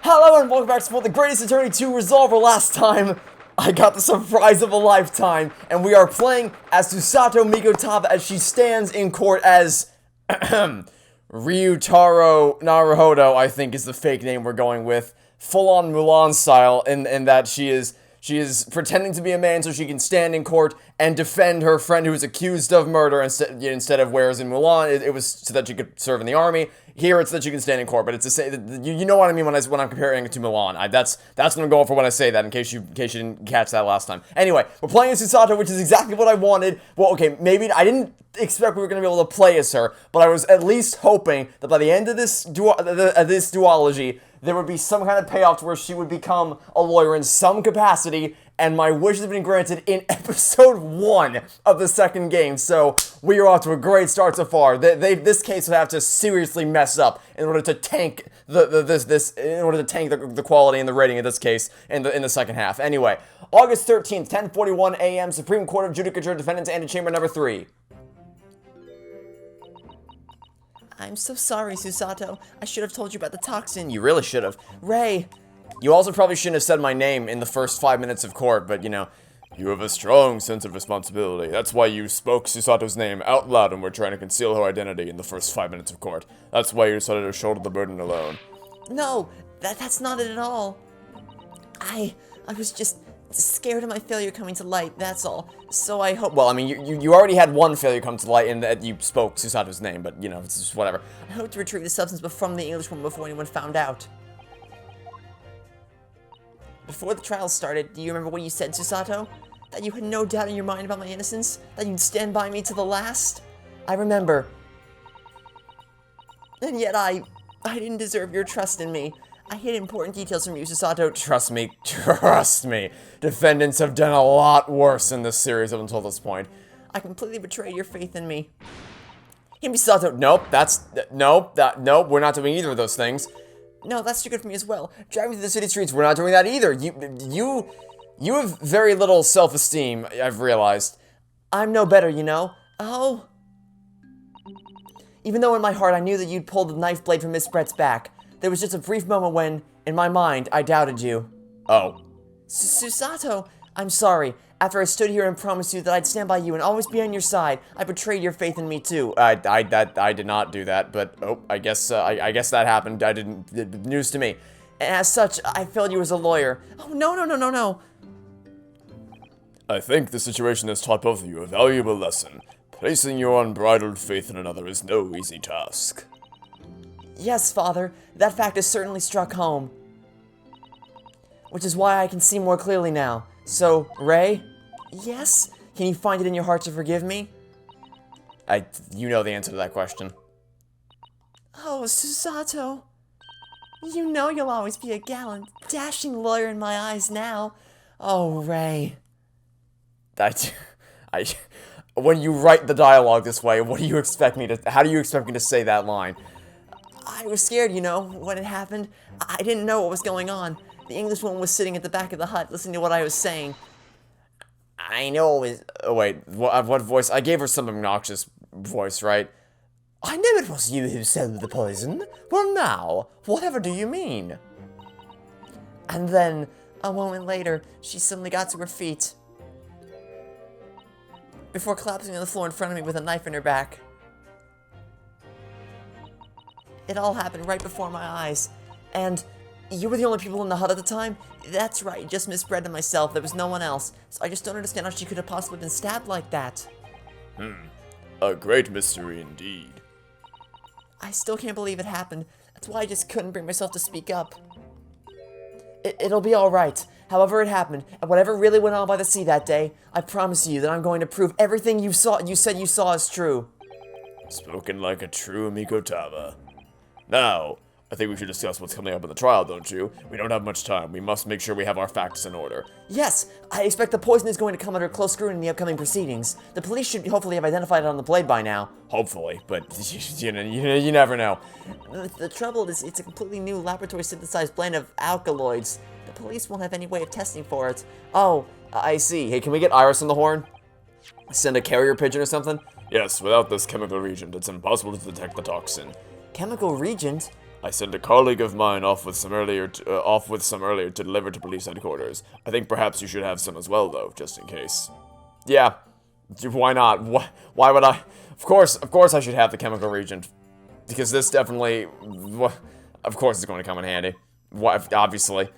Hello and welcome back to the Great Ace Attorney 2 Resolver. Last time, I got the surprise of a lifetime, and we are playing as Susato Mikotava as she stands in court as Ryutaro Naruhodo, I think is the fake name we're going with. Full-on Mulan style, in that she is pretending to be a man so she can stand in court and defend her friend who is accused of murder instead of, whereas in Mulan, it was so that she could serve in the army. Here, it's that you can stand in court, but it's the same. You know what I mean when I'm comparing it to Mulan. That's what I'm going for when I say that. In case you didn't catch that last time. Anyway, we're playing as Susato, which is exactly what I wanted. Well, okay, maybe I didn't expect we were going to be able to play as her, but I was at least hoping that by the end of this duology, there would be some kind of payoff to where she would become a lawyer in some capacity, and my wish has been granted in episode 1 of the second game, so we are off to a great start so far. This case would have to seriously mess up in order to tank the quality and the rating of this case in the second half. Anyway, August 13th, 10:41 a.m., Supreme Court of Judicature, Defendants Antechamber number 3. I'm so sorry, Susato. I should have told you about the toxin. You really should have. Ray. You also probably shouldn't have said my name in the first 5 minutes of court, but, you know. You have a strong sense of responsibility. That's why you spoke Susato's name out loud and were trying to conceal her identity in the first 5 minutes of court. That's why you decided to shoulder the burden alone. No, that's not it at all. I was just scared of my failure coming to light, that's all. So I hope— Well, I mean, you already had one failure come to light in that you spoke Susato's name, but, you know, it's just whatever. I hope to retrieve the substance from the Englishwoman before anyone found out. Before the trial started, do you remember what you said, Susato? That you had no doubt in your mind about my innocence? That you'd stand by me to the last? I remember. And yet I didn't deserve your trust in me. I hid important details from you, Susato. Trust me. Defendants have done a lot worse in this series up until this point. I completely betrayed your faith in me. Susato, nope, we're not doing either of those things. No, that's too good for me as well. Driving through the city streets, we're not doing that either. You have very little self-esteem, I've realized. I'm no better, you know? Oh. Even though in my heart I knew that you'd pulled the knife blade from Miss Brett's back, there was just a brief moment when, in my mind, I doubted you. Oh. Susato, I'm sorry. After I stood here and promised you that I'd stand by you and always be on your side, I betrayed your faith in me too. I did not do that, but I guess that happened. I didn't. News to me. And as such, I failed you as a lawyer. Oh, no. I think the situation has taught both of you a valuable lesson. Placing your unbridled faith in another is no easy task. Yes, Father. That fact has certainly struck home. Which is why I can see more clearly now. So, Ray? Yes? Can you find it in your heart to forgive me? You know the answer to that question. Oh, Susato. You know you'll always be a gallant, dashing lawyer in my eyes now. Oh, Ray. When you write the dialogue this way, how do you expect me to say that line? I was scared, you know, when it happened. I didn't know what was going on. The Englishwoman was sitting at the back of the hut, listening to what I was saying. I know it was— Oh, wait, what voice? I gave her some obnoxious voice, right? I know it was you who sold the poison. Well, now, whatever do you mean? And then, a moment later, she suddenly got to her feet, before collapsing on the floor in front of me with a knife in her back. It all happened right before my eyes, and you were the only people in the hut at the time? That's right, just Miss Brett and myself. There was no one else. So I just don't understand how she could have possibly been stabbed like that. A great mystery indeed. I still can't believe it happened. That's why I just couldn't bring myself to speak up. It'll be alright. However it happened, and whatever really went on by the sea that day, I promise you that I'm going to prove everything you said you saw is true. Spoken like a true Mikotava. Now, I think we should discuss what's coming up in the trial, don't you? We don't have much time. We must make sure we have our facts in order. Yes! I expect the poison is going to come under close scrutiny in the upcoming proceedings. The police should hopefully have identified it on the blade by now. Hopefully, but you never know. The trouble is, it's a completely new laboratory-synthesized blend of alkaloids. The police won't have any way of testing for it. Oh, I see. Hey, can we get Iris on the horn? Send a carrier pigeon or something? Yes, without this chemical reagent, it's impossible to detect the toxin. Chemical reagent? I sent a colleague of mine off with some earlier to deliver to police headquarters. I think perhaps you should have some as well, though, just in case. Yeah, why not? Why would I? Of course I should have the chemical reagent. Because this definitely, of course it's going to come in handy. Obviously.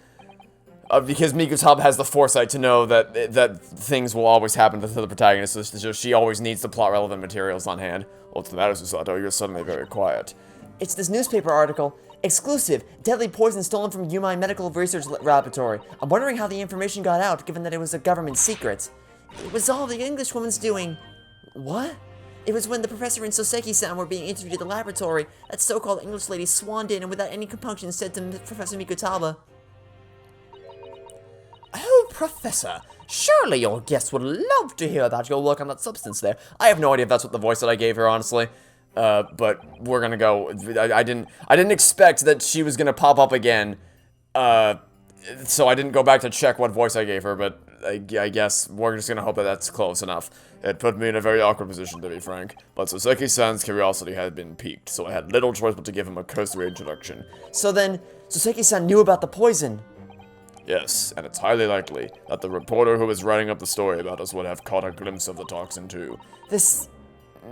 Because Mikutaba has the foresight to know that things will always happen to the protagonist, so she always needs the plot-relevant materials on hand. What's the matter, Susato? You're suddenly very quiet. It's this newspaper article. Exclusive. Deadly poison stolen from Yumai Medical Research Laboratory. I'm wondering how the information got out, given that it was a government secret. It was all the Englishwoman's doing. What? It was when the professor and Soseki-san were being interviewed at the laboratory. That so-called English lady swaned in and without any compunction said to Professor Mikutaba, "Oh, Professor, surely your guests would love to hear about your work on that substance there." I have no idea if that's what the voice that I gave her, honestly. But we're gonna go. I didn't expect that she was gonna pop up again. So I didn't go back to check what voice I gave her, but I guess we're just gonna hope that that's close enough. It put me in a very awkward position, to be frank. But Soseki-san's curiosity had been piqued, so I had little choice but to give him a cursory introduction. So then, Soseki-san knew about the poison. Yes, and it's highly likely that the reporter who was writing up the story about us would have caught a glimpse of the toxin too. This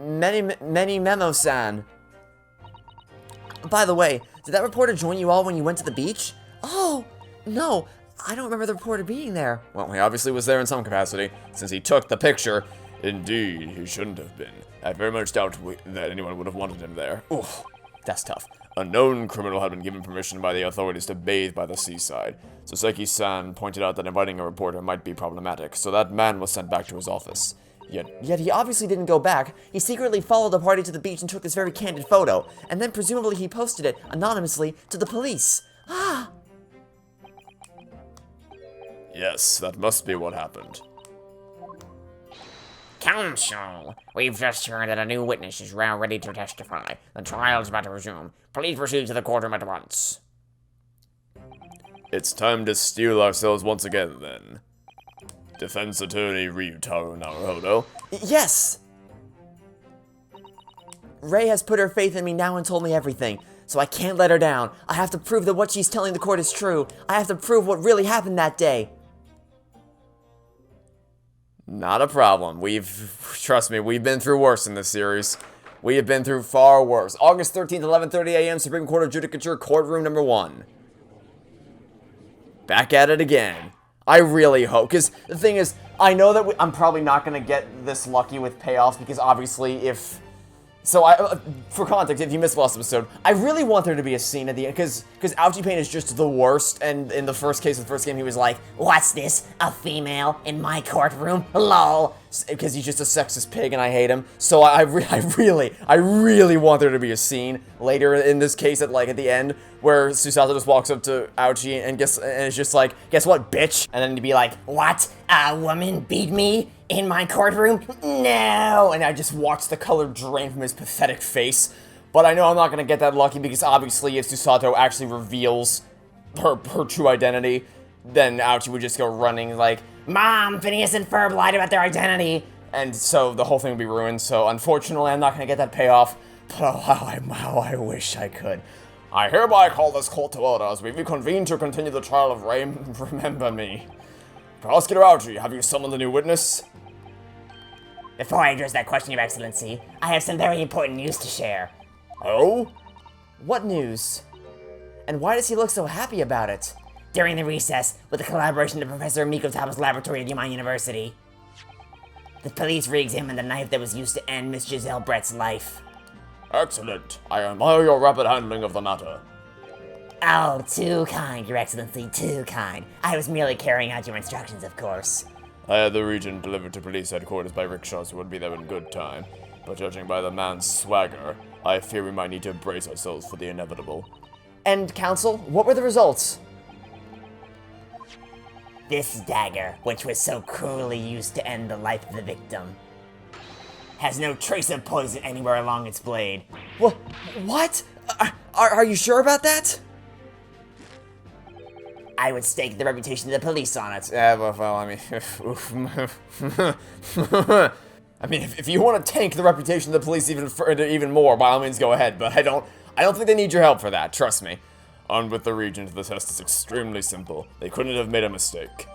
many memo-san. By the way, did that reporter join you all when you went to the beach? Oh, no, I don't remember the reporter being there. Well, he obviously was there in some capacity, since he took the picture. Indeed, he shouldn't have been. I very much doubt that anyone would have wanted him there. Oof, that's tough. A known criminal had been given permission by the authorities to bathe by the seaside. Soseki-san pointed out that inviting a reporter might be problematic, so that man was sent back to his office. Yet he obviously didn't go back. He secretly followed the party to the beach and took this very candid photo, and then presumably he posted it, anonymously, to the police. Ah! Yes, that must be what happened. Counsel, we've just heard that a new witness is now ready to testify. The trial is about to resume. Please proceed to the courtroom at once. It's time to steel ourselves once again, then. Defense Attorney Ryutaro Naruhodo. Yes! Ray has put her faith in me now and told me everything, so I can't let her down. I have to prove that what she's telling the court is true. I have to prove what really happened that day. Not a problem. Trust me, we've been through worse in this series. We have been through far worse. August 13th, 11:30 a.m., Supreme Court of Judicature, courtroom number 1. Back at it again. I really hope, because the thing is, I know that I'm probably not going to get this lucky with payoffs, because obviously if... So, for context, if you missed the last episode, I really want there to be a scene at the end, because Ouchie Pain is just the worst, and in the first case of the first game, he was like, "What's this? A female in my courtroom? LOL." Because he's just a sexist pig, and I hate him. So I really want there to be a scene later in this case at the end, where Susato just walks up to Ouchie and is just like, "Guess what, bitch?" And then he'd be like, "What? A woman beat me in my courtroom? No!" And I just watch the color drain from his pathetic face. But I know I'm not gonna get that lucky, because obviously if Susato actually reveals her true identity, then Ouchie would just go running like, "Mom, Phineas and Ferb lied about their identity." And so the whole thing would be ruined. So unfortunately, I'm not gonna get that payoff. But how I wish I could. I hereby call this court to order as we reconvene to continue the trial of Ray. Remember me. Prosecutor Ouchie, have you summoned a new witness? Before I address that question, Your Excellency, I have some very important news to share. Oh? What news? And why does he look so happy about it? During the recess, with the collaboration of Professor Mikutaba's laboratory at Yumai University, the police re-examined the knife that was used to end Miss Giselle Brett's life. Excellent. I admire your rapid handling of the matter. Oh, too kind, Your Excellency, too kind. I was merely carrying out your instructions, of course. I had the region delivered to police headquarters by rickshaws who would be there in good time, but judging by the man's swagger, I fear we might need to brace ourselves for the inevitable. And, counsel, what were the results? This dagger, which was so cruelly used to end the life of the victim, has no trace of poison anywhere along its blade. What? Are you sure about that? I would stake the reputation of the police on it. Yeah, well, I mean... I mean, if you want to tank the reputation of the police even more, by all means go ahead, but I don't think they need your help for that, trust me. On with the region, the test is extremely simple. They couldn't have made a mistake.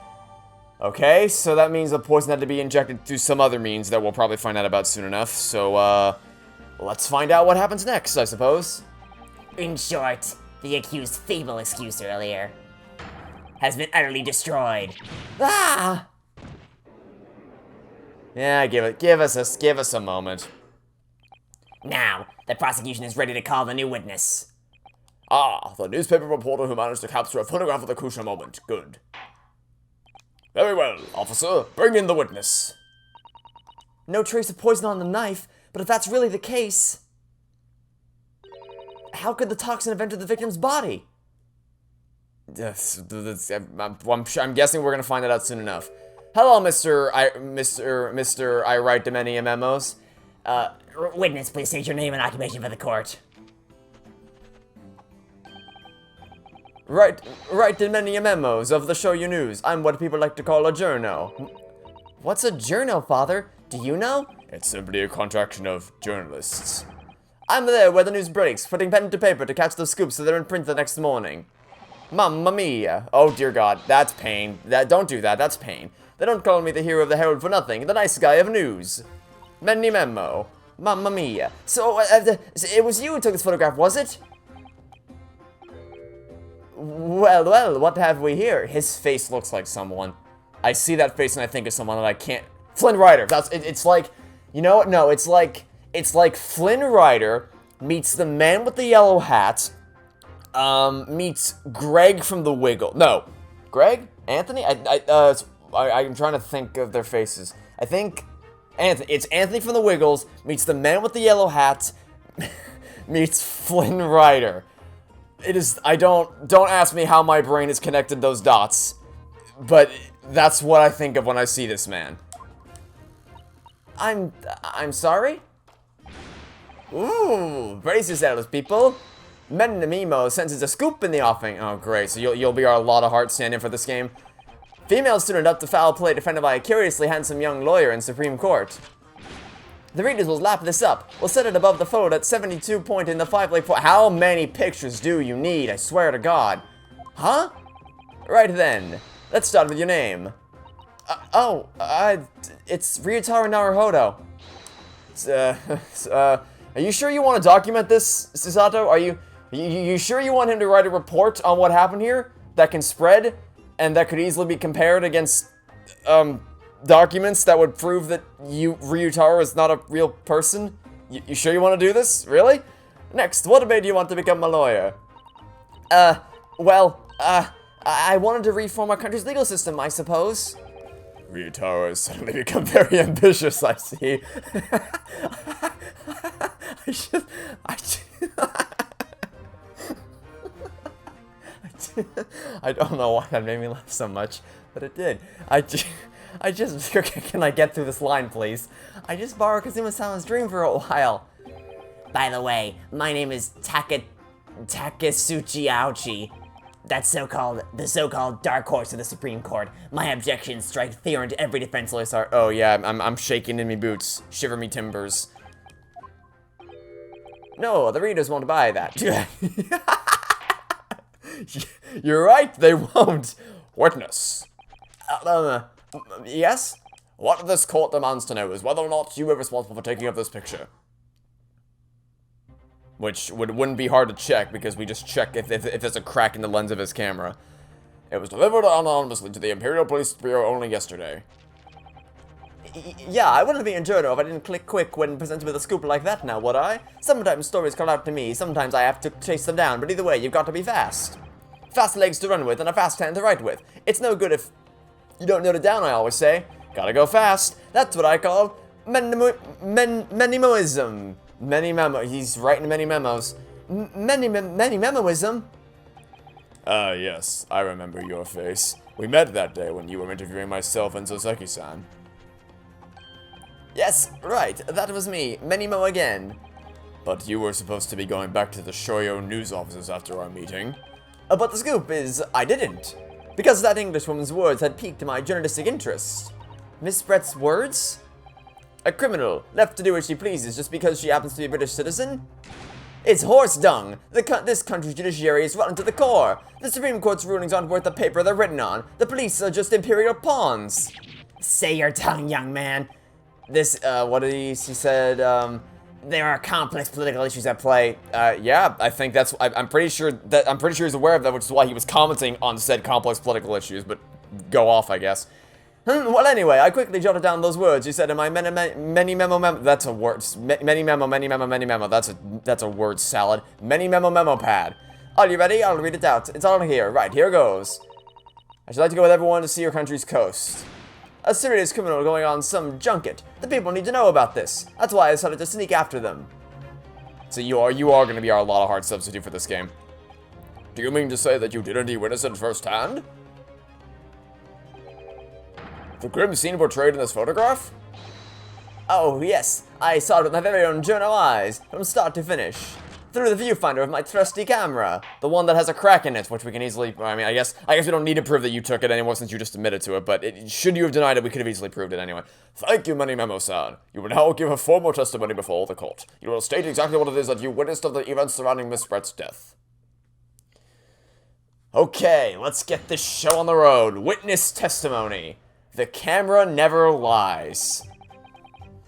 Okay, so that means the poison had to be injected through some other means that we'll probably find out about soon enough. So, let's find out what happens next, I suppose. In short, the accused's feeble excuse earlier has been utterly destroyed. Ah! Yeah, give us a moment. Now, the prosecution is ready to call the new witness. Ah, the newspaper reporter who managed to capture a photograph of the crucial moment. Good. Very well, officer. Bring in the witness. No trace of poison on the knife, but if that's really the case, how could the toxin have entered the victim's body? Yes, I'm guessing we're gonna find that out soon enough. Hello, Mr. I write to many memos. Witness, please state your name and occupation for the court. Write in many memos of the Shoyu News. I'm what people like to call a journo. What's a journo, Father? Do you know? It's simply a contraction of journalists. I'm there where the news breaks, putting pen to paper to catch those scoops so they're in print the next morning. Mamma mia. Oh dear God, that's pain. Don't do that, that's pain. They don't call me the hero of the Herald for nothing, the nice guy of news. Many memo. Mamma mia. So, it was you who took this photograph, was it? Well, what have we here? His face looks like someone. I see that face and I think of someone that I can't... Flynn Rider! It's like... You know what? No, it's like Flynn Rider meets the man with the yellow hat, meets Greg from the Wiggle. No. Greg? Anthony? I'm trying to think of their faces. I think... It's Anthony from the Wiggles meets the man with the yellow hat meets Flynn Rider. It is, don't ask me how my brain has connected those dots, but that's what I think of when I see this man. I'm sorry? Ooh, brace yourselves, people. Memo senses a scoop in the offing. Oh, great, so you'll be our lot of heart stand-in for this game. Female student up to foul play defended by a curiously handsome young lawyer in Supreme Court. The readers will lap this up. We'll set it above the photo at 72 point in the 5-lay point. How many pictures do you need? I swear to God. Huh? Right then. Let's start with your name. It's Ryutaro Naruhodo. Are you sure you want to document this, Susato? Are you sure you want him to write a report on what happened here that can spread and that could easily be compared against, documents that would prove that Ryutaro is not a real person? You sure you want to do this? Really? Next, what made you want to become a lawyer? I wanted to reform our country's legal system, I suppose. Ryutaro has suddenly become very ambitious, I see. I don't know why that made me laugh so much, but it did. Can I get through this line, please? I just borrowed Kazuma-sama's dream for a while. By the way, my name is Takasuchi Aochi. That's the so-called dark horse of the Supreme Court. My objections strike fear into every defense lawyer. Sorry. Oh yeah, I'm shaking in me boots. Shiver me timbers. No, the readers won't buy that. You're right, they won't. Witness. Yes? What this court demands to know is whether or not you were responsible for taking up this picture. Which wouldn't be hard to check, because we just check if there's a crack in the lens of his camera. It was delivered anonymously to the Imperial Police Bureau only yesterday. Yeah, I wouldn't be in journal if I didn't click quick when presented with a scoop like that now, would I? Sometimes stories call out to me, sometimes I have to chase them down, but either way, you've got to be fast. Fast legs to run with and a fast hand to write with. It's no good if you don't note it down, I always say. Gotta go fast. That's what I call memoism. He's writing many memos. Many memoism? Yes, I remember your face. We met that day when you were interviewing myself and Soseki-san. Yes, right, that was me. Menimo again. But you were supposed to be going back to the Shoyo news offices after our meeting. But the scoop is, I didn't. Because that Englishwoman's words had piqued my journalistic interest. Miss Brett's words? A criminal, left to do what she pleases just because she happens to be a British citizen? It's horse dung. This country's judiciary is rotten to the core. The Supreme Court's rulings aren't worth the paper they're written on. The police are just imperial pawns. Say your tongue, young man. What did he said, There are complex political issues at play. Yeah, I think I'm pretty sure he's aware of that, which is why he was commenting on said complex political issues, but go off, I guess. Well, anyway, I quickly jotted down those words you said in my many memo. That's a word. Many memo. That's a word salad. Many memo pad. Are you ready? I'll read it out. It's all here. Right, here goes. I should like to go with everyone to see your country's coast. A serious criminal going on some junket. The people need to know about this. That's why I decided to sneak after them. So you are going to be our lot of heart substitute for this game. Do you mean to say that you didn't witness it firsthand? The grim scene portrayed in this photograph? Oh, yes. I saw it with my very own journo eyes, from start to finish. Through the viewfinder of my trusty camera. The one that has a crack in it, which we can easily... I mean, I guess we don't need to prove that you took it anymore since you just admitted to it, but should you have denied it, we could have easily proved it anyway. Thank you, Many Memo-san. You will now give a formal testimony before the court. You will state exactly what it is that you witnessed of the events surrounding Miss Brett's death. Okay, let's get this show on the road. Witness testimony. The camera never lies.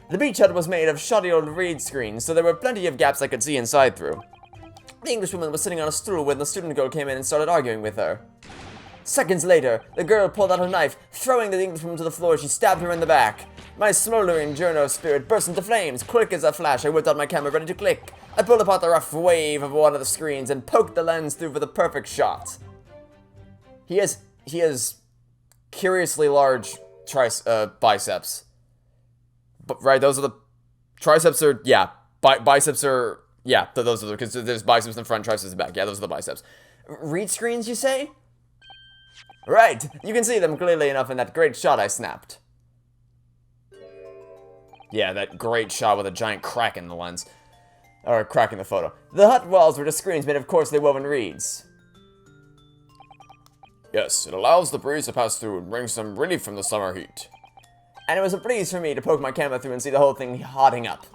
The beach hut was made of shoddy old reed screens, so there were plenty of gaps I could see inside through. The Englishwoman was sitting on a stool when the student girl came in and started arguing with her. Seconds later, the girl pulled out her knife, throwing the Englishwoman to the floor. She stabbed her in the back. My smoldering journo spirit burst into flames. Quick as a flash, I whipped out my camera ready to click. I pulled apart the rough wave of one of the screens and poked the lens through for the perfect shot. He has curiously large biceps. But, right, those are the... Triceps are... Yeah. Biceps are... Yeah, those are the... Because there's biceps in front, triceps in the back. Yeah, those are the biceps. Read screens, you say? Right. You can see them clearly enough in that great shot I snapped. Yeah, that great shot with a giant crack in the lens. Or crack in the photo. The hut walls were just screens made of coarsely woven reeds. Yes, it allows the breeze to pass through and bring some relief from the summer heat. And it was a breeze for me to poke my camera through and see the whole thing hotting up.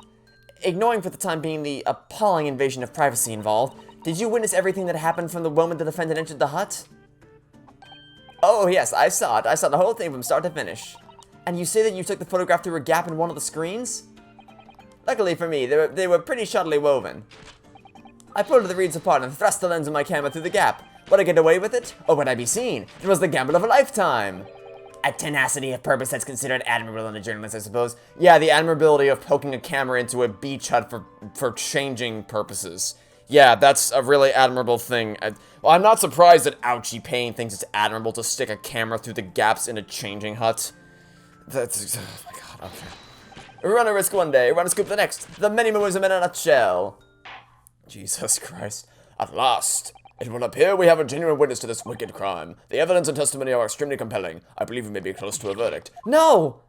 Ignoring for the time being the appalling invasion of privacy involved, did you witness everything that happened from the moment the defendant entered the hut? Oh yes, I saw it. I saw the whole thing from start to finish. And you say that you took the photograph through a gap in one of the screens? Luckily for me, they were pretty shoddily woven. I pulled the reeds apart and thrust the lens of my camera through the gap. Would I get away with it? Or would I be seen? It was the gamble of a lifetime. A tenacity of purpose that's considered admirable in a journalist, I suppose. Yeah, the admirability of poking a camera into a beach hut for changing purposes. Yeah, that's a really admirable thing. Well, I'm not surprised that Ouchie Payne thinks it's admirable to stick a camera through the gaps in a changing hut. That's... Oh my god, okay. Run a risk one day, run a scoop the next. The many moves in a nutshell. Jesus Christ. At last. It will appear we have a genuine witness to this wicked crime. The evidence and testimony are extremely compelling. I believe we may be close to a verdict. No!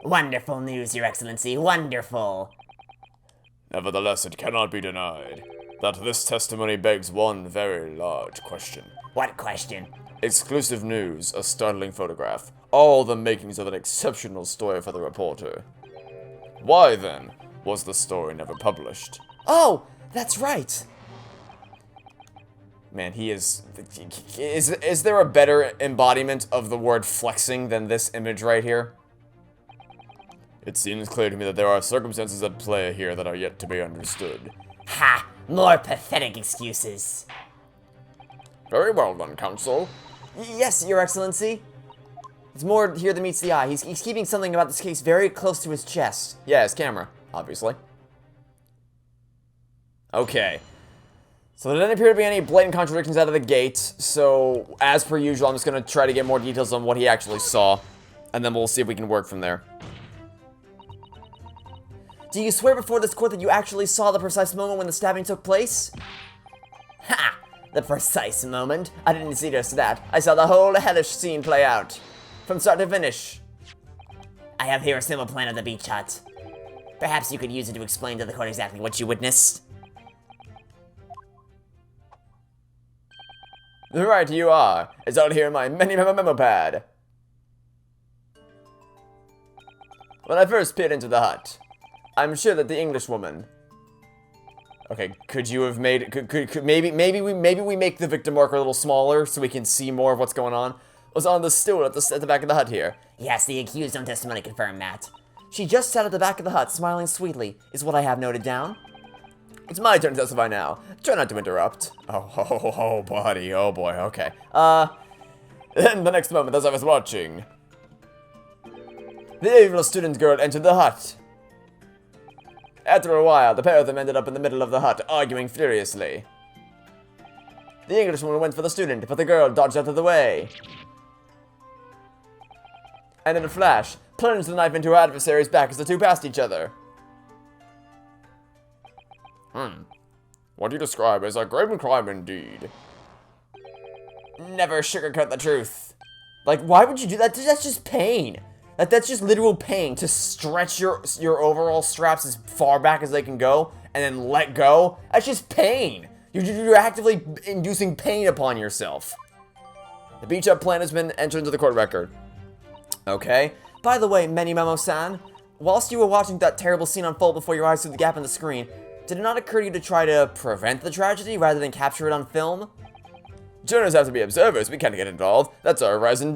Wonderful news, Your Excellency, wonderful. Nevertheless, it cannot be denied that this testimony begs one very large question. What question? Exclusive news, a startling photograph, all the makings of an exceptional story for the reporter. Why, then, was the story never published? Oh, that's right. Man, he is there a better embodiment of the word flexing than this image right here? It seems clear to me that there are circumstances at play here that are yet to be understood. Ha! More pathetic excuses. Very well done, Counsel. Yes, Your Excellency. It's more here than meets the eye. He's keeping something about this case very close to his chest. Yeah, his camera, obviously. Okay. So there didn't appear to be any blatant contradictions out of the gate, so as per usual, I'm just going to try to get more details on what he actually saw, and then we'll see if we can work from there. Do you swear before this court that you actually saw the precise moment when the stabbing took place? Ha! The precise moment? I didn't see just that. I saw the whole hellish scene play out. From start to finish. I have here a simple plan of the beach hut. Perhaps you could use it to explain to the court exactly what you witnessed. Right, you are. It's out here in my memo pad. When I first peered into the hut, I'm sure that the Englishwoman... Okay, could you have made... maybe we make the victim marker a little smaller so we can see more of what's going on? It was on the stool at the back of the hut here. Yes, the accused on testimony confirmed that. She just sat at the back of the hut, smiling sweetly, is what I have noted down. It's my turn to testify now. Try not to interrupt. Oh, buddy. Oh, boy. Okay. Then the next moment, as I was watching, the evil student girl entered the hut. After a while, the pair of them ended up in the middle of the hut, arguing furiously. The Englishwoman went for the student, but the girl dodged out of the way. And in a flash, plunged the knife into her adversary's back as the two passed each other. What you describe as a grave crime indeed. Never sugarcoat the truth. Like, why would you do that? That's just pain. That's just literal pain to stretch your overall straps as far back as they can go and then let go. That's just pain. You're actively inducing pain upon yourself. The beach-up plan has been entered into the court record. Okay. By the way, Memo-san, whilst you were watching that terrible scene unfold before your eyes through the gap in the screen, did it not occur to you to try to prevent the tragedy rather than capture it on film? Jurors have to be observers. We can't get involved. That's our horizon.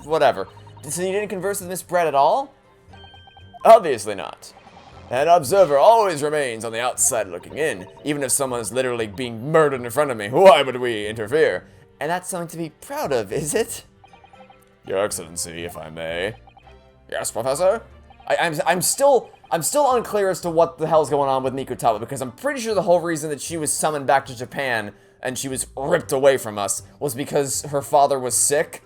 Whatever. So you didn't converse with Miss Brett at all? Obviously not. An observer always remains on the outside looking in, even if someone is literally being murdered in front of me. Why would we interfere? And that's something to be proud of, is it? Your Excellency, if I may. Yes, Professor? I'm still unclear as to what the hell's going on with Mikutaba, because I'm pretty sure the whole reason that she was summoned back to Japan and she was ripped away from us was because her father was sick.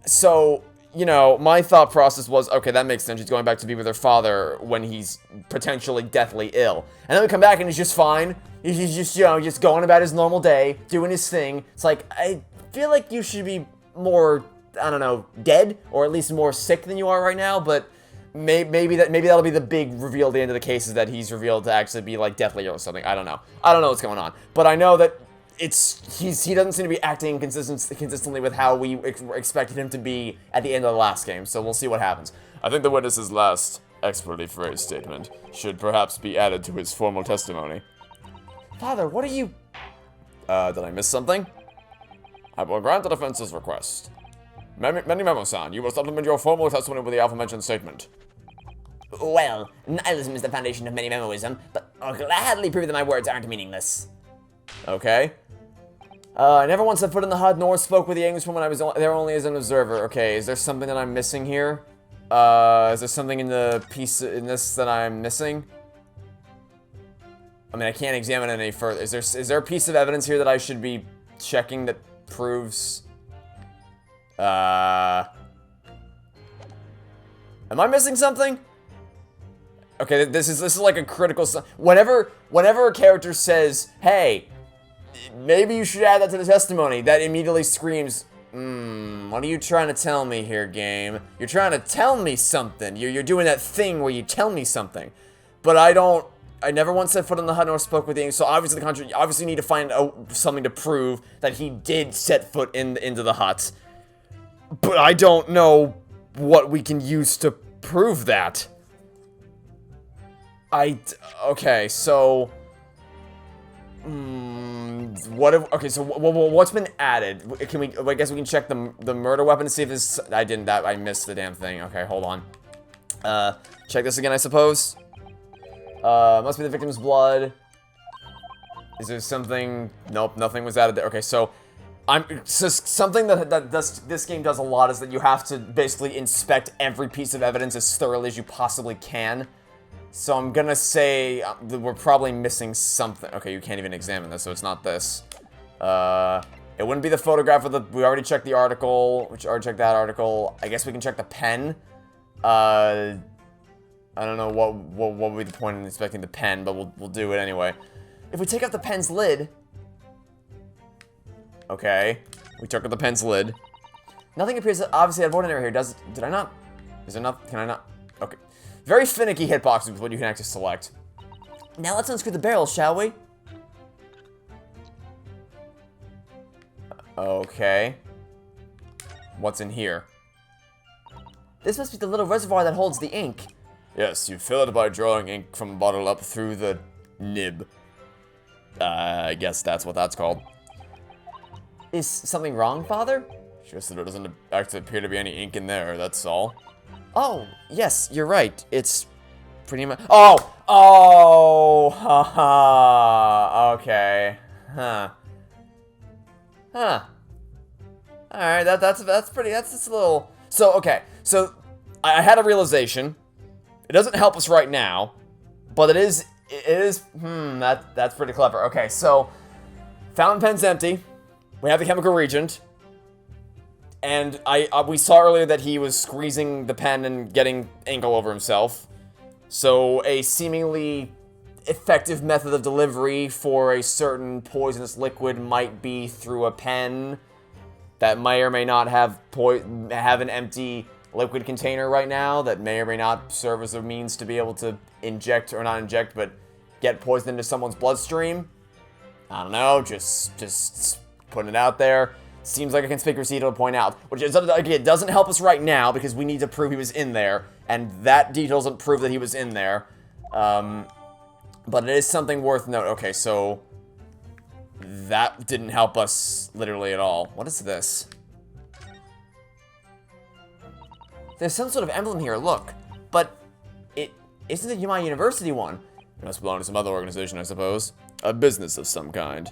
So, you know, my thought process was, okay, that makes sense. She's going back to be with her father when he's potentially deathly ill. And then we come back and he's just fine. He's just, you know, just going about his normal day, doing his thing. It's like, I feel like you should be more, I don't know, dead, or at least more sick than you are right now, but maybe that'll be the big reveal at the end of the case, is that he's revealed to actually be like deathly ill or something. I don't know what's going on, but I know that he doesn't seem to be acting consistently with how we expected him to be at the end of the last game, so we'll see what happens. I think the witness's last expertly phrased statement should perhaps be added to his formal testimony. Father, what are you... Did I miss something? I will grant the defense's request. Memo-san, you will supplement your formal testimony with the aforementioned statement. Well, nihilism is the foundation of many memoism, but I'll gladly prove that my words aren't meaningless. Okay. I never once set foot in the hut, nor spoke with the Englishwoman. I was there only as an observer. Okay, is there something that I'm missing here? Is there something in the piece in this that I'm missing? I mean, I can't examine it any further. Is there a piece of evidence here that I should be checking that proves... Am I missing something? Okay, this is like a critical... Whenever a character says, hey, maybe you should add that to the testimony, that immediately screams, what are you trying to tell me here, game? You're trying to tell me something. You're doing that thing where you tell me something. But I never once set foot in the hut nor spoke with the English, so obviously the contrary, obviously need to find something to prove that he did set foot into the hut. But I don't know what we can use to prove that. Okay, so... okay, so what's been added? I guess we can check the murder weapon to see if this... I missed the damn thing. Okay, hold on. Check this again, I suppose. Must be the victim's blood. Is there something... Nope, nothing was added there. Okay, so... something that this game does a lot is that you have to basically inspect every piece of evidence as thoroughly as you possibly can. So I'm gonna say that we're probably missing something. Okay, you can't even examine this, so it's not this. It wouldn't be the photograph of the... We already checked the article. We already checked that article. I guess we can check the pen. I don't know what would be the point in inspecting the pen, but we'll do it anyway. If we take out the pen's lid... Okay, we took out the pen's lid. Nothing appears obviously out of ordinary here, does it? Did I not? Is there not? Can I not? Okay. Very finicky hitboxes with what you can actually select. Now let's unscrew the barrel, shall we? Okay. What's in here? This must be the little reservoir that holds the ink. Yes, you fill it by drawing ink from a bottle up through the nib. I guess that's what that's called. Is something wrong, Father? Just that there doesn't actually appear to be any ink in there, that's all. Oh, yes, you're right. It's pretty much. Oh! Oh! Haha. Okay. Huh. Huh. Alright, that's pretty, that's just a little... So, okay. So, I had a realization. It doesn't help us right now, but it is, that's pretty clever. Okay, so, fountain pen's empty. We have the chemical reagent. And we saw earlier that he was squeezing the pen and getting ink all over himself. So a seemingly effective method of delivery for a certain poisonous liquid might be through a pen that may or may not have an empty liquid container right now that may or may not serve as a means to be able to inject, or not inject, but get poison into someone's bloodstream. I don't know, just putting it out there. Seems like a conspicuous detail to point out, which is, again, it doesn't help us right now because we need to prove he was in there, and that detail doesn't prove that he was in there. But it is something worth note. Okay, so that didn't help us literally at all. What is this? There's some sort of emblem here, look. But it isn't the Yumai University one. It must belong to some other organization, I suppose. A business of some kind.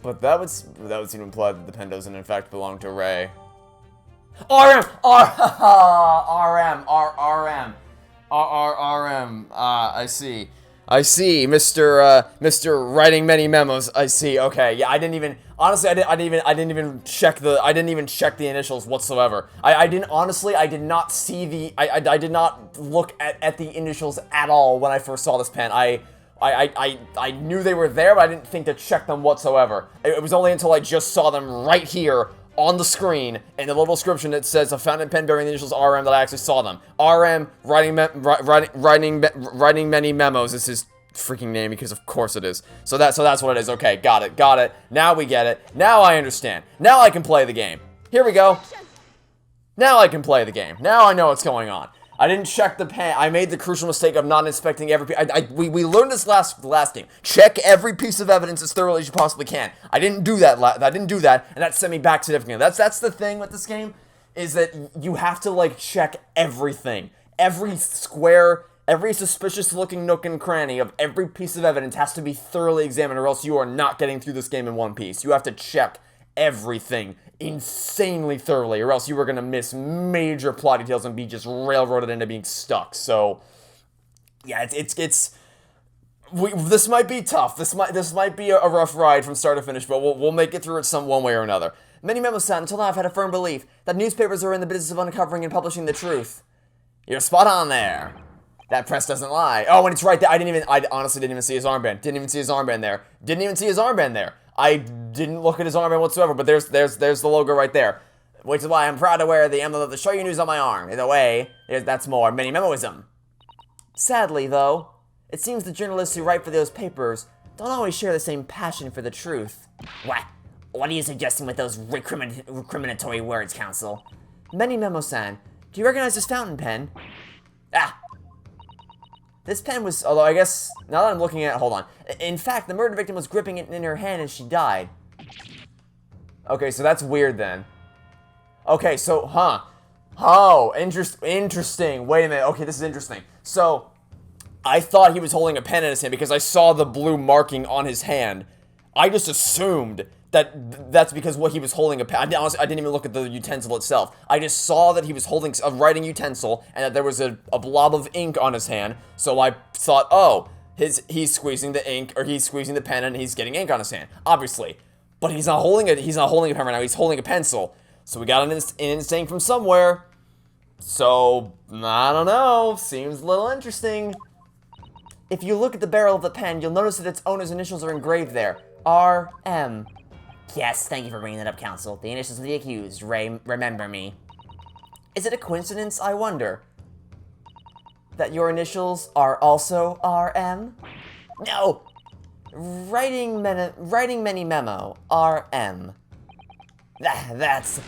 But that would seem to imply that the pen doesn't in fact belong to Ray. RM! I see. I see, Mr. Writing Many Memos. I see. Okay, yeah, I didn't even check the initials whatsoever. I did not see the, I did not look at the initials at all when I first saw this pen. I knew they were there, but I didn't think to check them whatsoever. It was only until I just saw them right here on the screen in the little description that says a fountain pen bearing the initials RM that I actually saw them. RM writing many memos is his freaking name, because of course it is. So that's what it is. Okay, got it. Now we get it. Now I understand. Now I can play the game. Here we go. Now I can play the game. Now I know what's going on. I didn't check the pen. I made the crucial mistake of not inspecting every piece. We learned this last game. Check every piece of evidence as thoroughly as you possibly can. I didn't do that. And that sent me back significantly. That's the thing with this game, is that you have to like check everything, every square, every suspicious-looking nook and cranny of every piece of evidence has to be thoroughly examined, or else you are not getting through this game in one piece. You have to check everything insanely thoroughly, or else you were gonna miss major plot details and be just railroaded into being stuck. So, yeah, this might be tough. This might be a rough ride from start to finish, but we'll make it through it one way or another. Many memos sat until now I've had a firm belief that newspapers are in the business of uncovering and publishing the truth. You're spot on there. That press doesn't lie. Oh, and it's right there. I honestly didn't even see his armband. Didn't even see his armband there. I didn't look at his armband whatsoever, but there's the logo right there. Which is why I'm proud to wear the emblem of the Show You News on my arm. Either way, that's more mini memoism. Sadly, though, it seems the journalists who write for those papers don't always share the same passion for the truth. What are you suggesting with those recriminatory words, Counsel? Many Memo-san, do you recognize this fountain pen? This pen was, although I guess, now that I'm looking at it, hold on. In fact, the murder victim was gripping it in her hand as she died. Okay, so that's weird then. Okay, so, Oh, interesting. Wait a minute. Okay, this is interesting. So, I thought he was holding a pen in his hand because I saw the blue marking on his hand. I just assumed that that's because what he was holding a pen. Honestly, I didn't even look at the utensil itself. I just saw that he was holding a writing utensil and that there was a blob of ink on his hand. So I thought, oh, he's squeezing the ink, or he's squeezing the pen and he's getting ink on his hand, obviously. But he's not holding a pen right now. He's holding a pencil. So we got an instinct from somewhere. So I don't know. Seems a little interesting. If you look at the barrel of the pen, you'll notice that its owner's initials are engraved there. R.M. Yes, thank you for bringing that up, Counsel. The initials of the accused. Ray, remember me. Is it a coincidence, I wonder, that your initials are also R.M.? No! Writing many memo, R.M. That's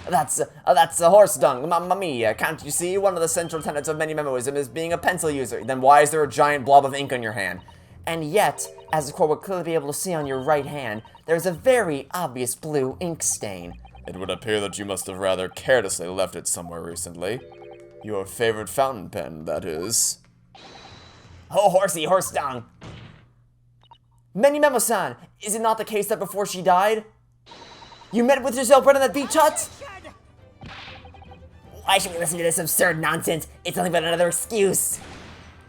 a horse dung, mamma mia. Can't you see? One of the central tenets of many memoism is being a pencil user. Then why is there a giant blob of ink on your hand? And yet, as the court would clearly be able to see on your right hand, there's a very obvious blue ink stain. It would appear that you must have rather carelessly left it somewhere recently. Your favorite fountain pen, that is. Oh, horsey, horse dung. Many Memo-san, is it not the case that before she died, you met with Giselle Brett in that beach hut? Why should we listen to this absurd nonsense? It's nothing but another excuse.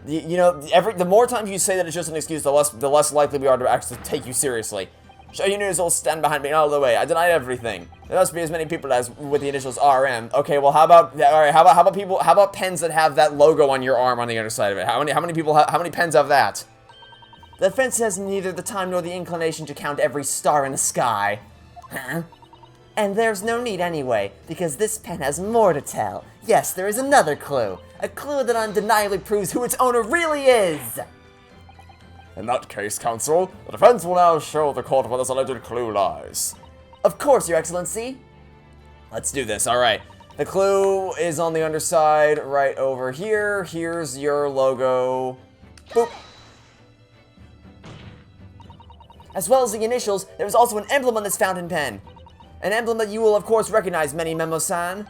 You know, the more times you say that it's just an excuse, the less likely we are to actually take you seriously. Show you news will stand behind me all the way. I denied everything. There must be as many people as with the initials RM. Okay, well, how about pens that have that logo on your arm on the underside of it? How many pens have that? The defense has neither the time nor the inclination to count every star in the sky. Huh? And there's no need anyway, because this pen has more to tell. Yes, there is another clue. A clue that undeniably proves who its owner really is. In that case, counsel, the defense will now show the court where this alleged clue lies. Of course, Your Excellency. Let's do this, alright. The clue is on the underside, right over here. Here's your logo. Boop. As well as the initials, there is also an emblem on this fountain pen. An emblem that you will, of course, recognize, Many Memo-san.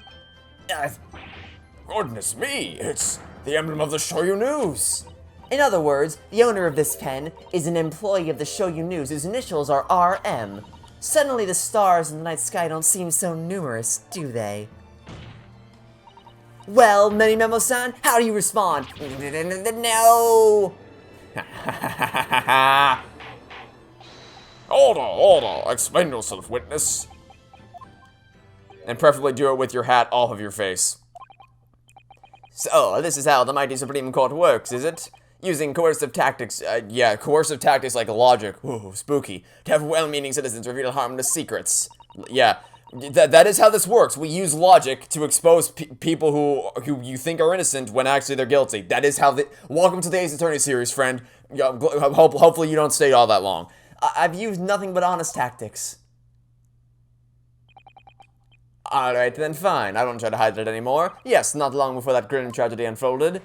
Goodness me, it's the emblem of the Shoyu News. In other words, the owner of this pen is an employee of the Shoyu News whose initials are RM. Suddenly the stars in the night sky don't seem so numerous, do they? Well, Many Memo-san, how do you respond? No! Order, explain yourself, witness. And preferably do it with your hat off of your face. So, this is how the mighty Supreme Court works, is it? Using coercive tactics, coercive tactics like logic, ooh, spooky, to have well-meaning citizens reveal harmless secrets. Yeah, that is how this works. We use logic to expose people who you think are innocent when actually they're guilty. That is how welcome to the Ace Attorney series, friend. Hopefully you don't stay all that long. I've used nothing but honest tactics. Alright then, fine. I won't try to hide it anymore. Yes, not long before that grim tragedy unfolded,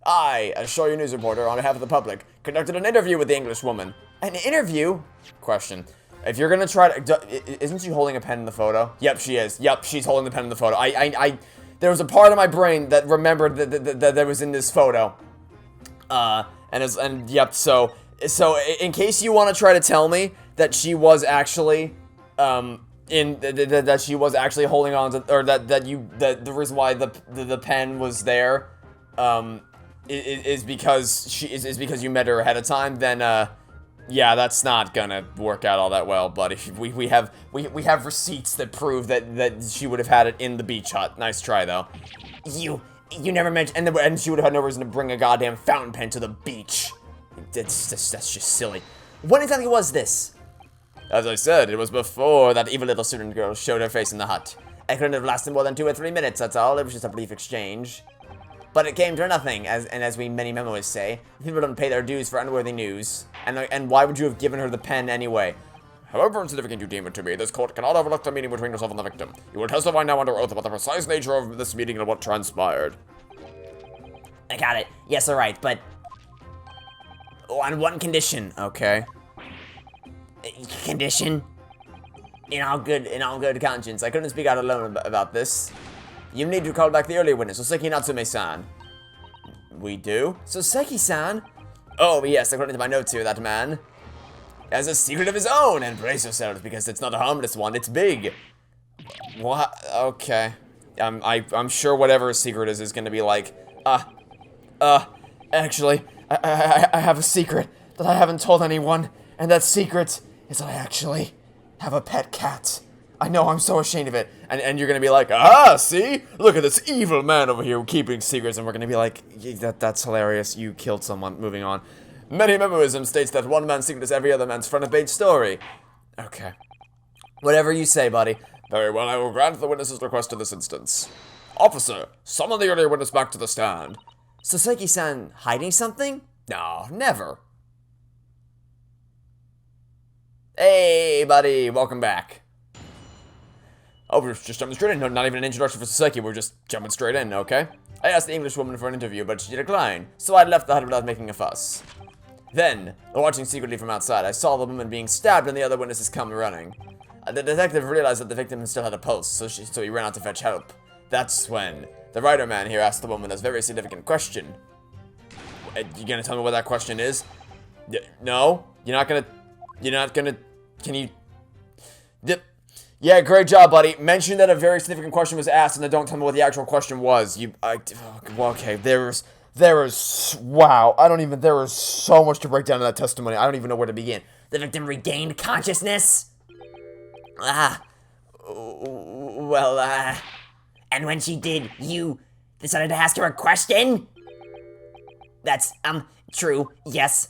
I, a Shoyu News reporter on behalf of the public, conducted an interview with the English woman. An interview? Question. If you're gonna try to... Isn't she holding a pen in the photo? Yep, she is. Yep, she's holding the pen in the photo. There was a part of my brain that remembered that was in this photo. Yep, so in case you want to try to tell me that she was actually, that she was actually holding on to, or that the reason why the pen was there, is because you met her ahead of time, then yeah, that's not gonna work out all that well, buddy. We have receipts that prove that she would have had it in the beach hut. Nice try though. You never mentioned, and she would have had no reason to bring a goddamn fountain pen to the beach. That's just silly. When exactly was this? As I said, it was before that Evil little student girl showed her face in the hut. It couldn't have lasted more than 2 or 3 minutes, that's all. It was just a brief exchange. But it came to nothing, as we many memoirs say. People don't pay their dues for unworthy news. And why would you have given her the pen anyway? However insignificant you deem it to be, this court cannot overlook the meeting between yourself and the victim. You will testify now under oath about the precise nature of this meeting and what transpired. I got it. Yes, alright, but... on one condition. Okay. Condition? In all good conscience, I couldn't speak out alone about this. You need to call back the earlier witness, Soseki Natsume-san. We do? Soseki-san? Oh, yes, according to my notes here, that man has a secret of his own, and brace yourselves, because it's not a harmless one, it's big. What? Okay. I'm sure whatever his secret is gonna be like, actually, I have a secret that I haven't told anyone, and that secret is that I actually have a pet cat. I know, I'm so ashamed of it. And you're gonna be like, see? Look at this evil man over here keeping secrets. And we're gonna be like, that's hilarious. You killed someone. Moving on. Many Memoism states that one man's secret is every other man's front-of-page story. Okay. Whatever you say, buddy. Very well, I will grant the witness's request in this instance. Officer, summon the earlier witness back to the stand. Soseki-san hiding something? No, never. Hey, buddy. Welcome back. Oh, we're just jumping straight in. No, not even an introduction for Soseki. We're just jumping straight in, okay? I asked the Englishwoman for an interview, but she declined, so I left the hut without making a fuss. Then, watching secretly from outside, I saw the woman being stabbed and the other witnesses come running. The detective realized that the victim still had a pulse, so he ran out to fetch help. That's when the writer man here asked the woman a very significant question. You gonna tell me what that question is? No? You're not gonna... Can you... Yeah, great job, buddy. Mention that a very significant question was asked, and then don't tell me what the actual question was. Well, okay, there is, wow, there is so much to break down in that testimony. I don't even know where to begin. The victim regained consciousness? And when she did, you decided to ask her a question? That's, true, yes.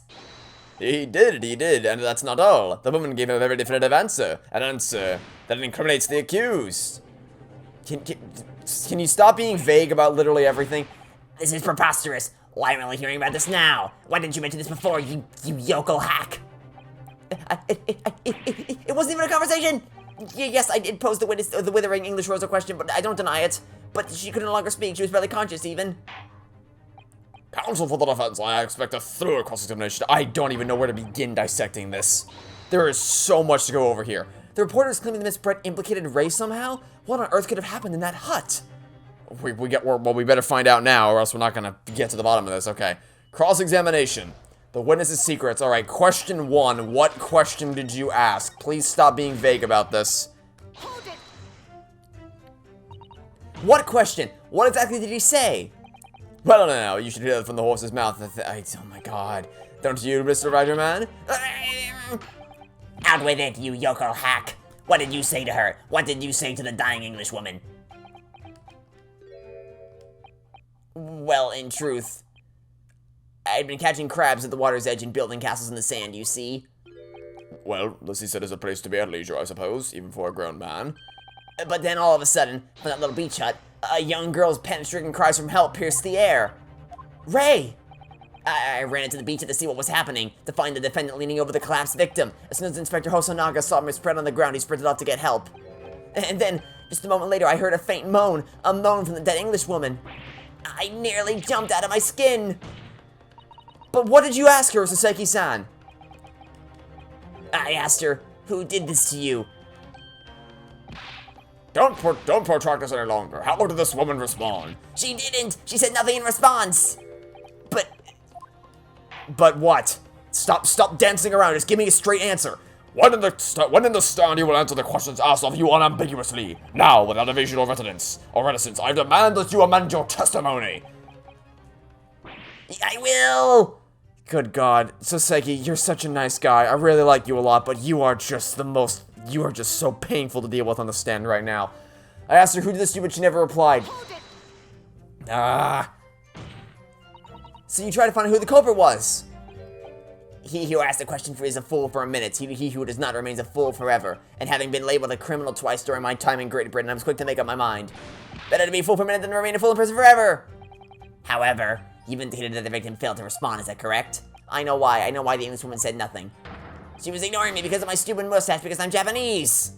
He did, and that's not all. The woman gave him a very definitive answer. An answer that incriminates the accused. Can you stop being vague about literally everything? This is preposterous. Why am I only hearing about this now? Why didn't you mention this before, you yokel hack? It wasn't even a conversation! Yes, I did pose the withering English Rosa question, but I don't deny it. But she could no longer speak, she was barely conscious even. Counsel for the defense, I expect a thorough cross-examination. I don't even know where to begin dissecting this. There is so much to go over here. The reporter is claiming that Miss Brett implicated Ray somehow? What on earth could have happened in that hut? We better find out now, or else we're not gonna get to the bottom of this. Okay. Cross-examination. The witness's secrets. Alright, question 1. What question did you ask? Please stop being vague about this. Hold it. What question? What exactly did he say? Well, no, you should hear that from the horse's mouth. Oh my god. Don't you, Mr. Riderman? Out with it, you yokel hack. What did you say to her? What did you say to the dying Englishwoman? Well, in truth, I'd been catching crabs at the water's edge and building castles in the sand, you see. Well, the seaside is a place to be at leisure, I suppose, even for a grown man. But then all of a sudden, from that little beach hut, a young girl's panic-stricken cries from help pierced the air. Ray! I ran into the beach to see what was happening, to find the defendant leaning over the collapsed victim. As soon as Inspector Hosonaga saw me spread on the ground, he sprinted off to get help. And then, just a moment later, I heard a faint moan, a moan from the dead Englishwoman. I nearly jumped out of my skin. But what did you ask her, Saseki-san? I asked her, who did this to you? Don't protract this any longer. How did this woman respond? She didn't. She said nothing in response. But what? Stop dancing around. Just give me a straight answer. When in the stand, you will answer the questions asked of you unambiguously. Now, without evasion or reticence, I demand that you amend your testimony. I will. Good God, Soseki, you're such a nice guy. I really like you a lot, but you are just so painful to deal with on the stand right now. I asked her who did this to you, but she never replied. So you tried to find out who the culprit was. He who asked the question is a fool for a minute. He who does not remains a fool forever. And having been labeled a criminal twice during my time in Great Britain, I was quick to make up my mind. Better to be a fool for a minute than to remain a fool in prison forever. However, you've indicated that the victim failed to respond, is that correct? I know why. I know why the Englishwoman said nothing. She was ignoring me because of my stupid mustache because I'm Japanese.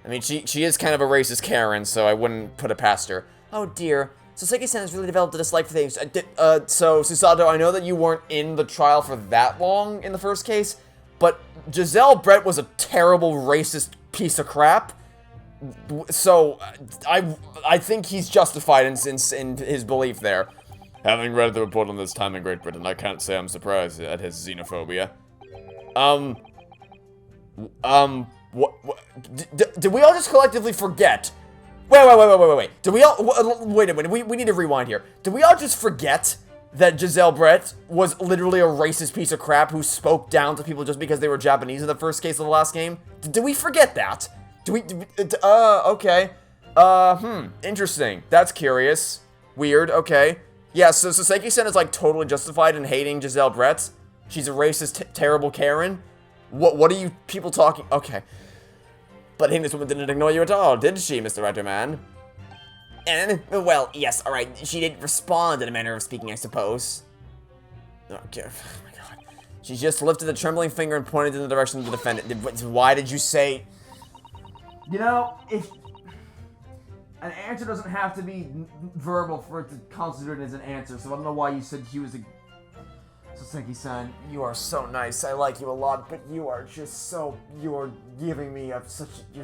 I mean, she is kind of a racist Karen, so I wouldn't put it past her. Oh dear. So Seki-san has really developed a dislike for things. So Susato, I know that you weren't in the trial for that long in the first case, but Giselle Brett was a terrible racist piece of crap. So I think he's justified in his belief there. Having read the report on this time in Great Britain, I can't say I'm surprised at his xenophobia. Did we all just collectively forget? Wait. Did we all, wait a minute, we need to rewind here. Did we all just forget that Giselle Brett was literally a racist piece of crap who spoke down to people just because they were Japanese in the first case of the last game? Did we forget that? Okay. Interesting. That's curious. Weird, okay. Yeah, so Seki-san is like totally justified in hating Giselle Brett. She's a racist, terrible Karen. What are you people talking? Okay. But this woman didn't ignore you at all, did she, Mr. Writerman? Well, yes, alright. She didn't respond in a manner of speaking, I suppose. Okay, oh my god. She just lifted a trembling finger and pointed in the direction of the defendant. Why did you say... You know, if... An answer doesn't have to be verbal for it to constitute as an answer, so I don't know why you said he was a... Saseki-san, you are so nice. I like you a lot, but you are just so... You are giving me you're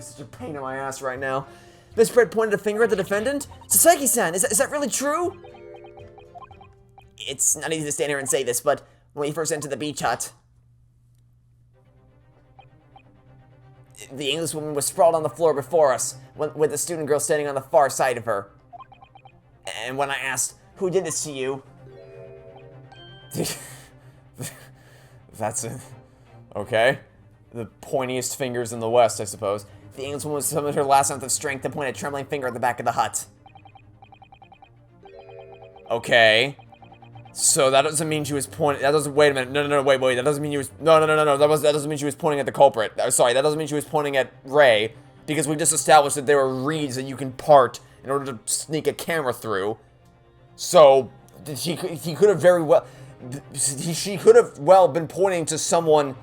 such a pain in my ass right now. Miss Brett pointed a finger at the defendant. Saseki-san, is that really true? It's not easy to stand here and say this, but when we first entered the beach hut, the Englishwoman was sprawled on the floor before us, with the student girl standing on the far side of her. And when I asked, who did this to you? That's it. Okay. The pointiest fingers in the West, I suppose. The Englishwoman summoned her last ounce of strength to point a trembling finger at the back of the hut. Okay. So that doesn't mean she was pointing. That doesn't. Wait a minute. No. Wait. That doesn't mean she was. No. That doesn't mean she was pointing at the culprit. Sorry. That doesn't mean she was pointing at Ray, because we just established that there were reeds that you can part in order to sneak a camera through. So he could have very well. She could have been pointing to someone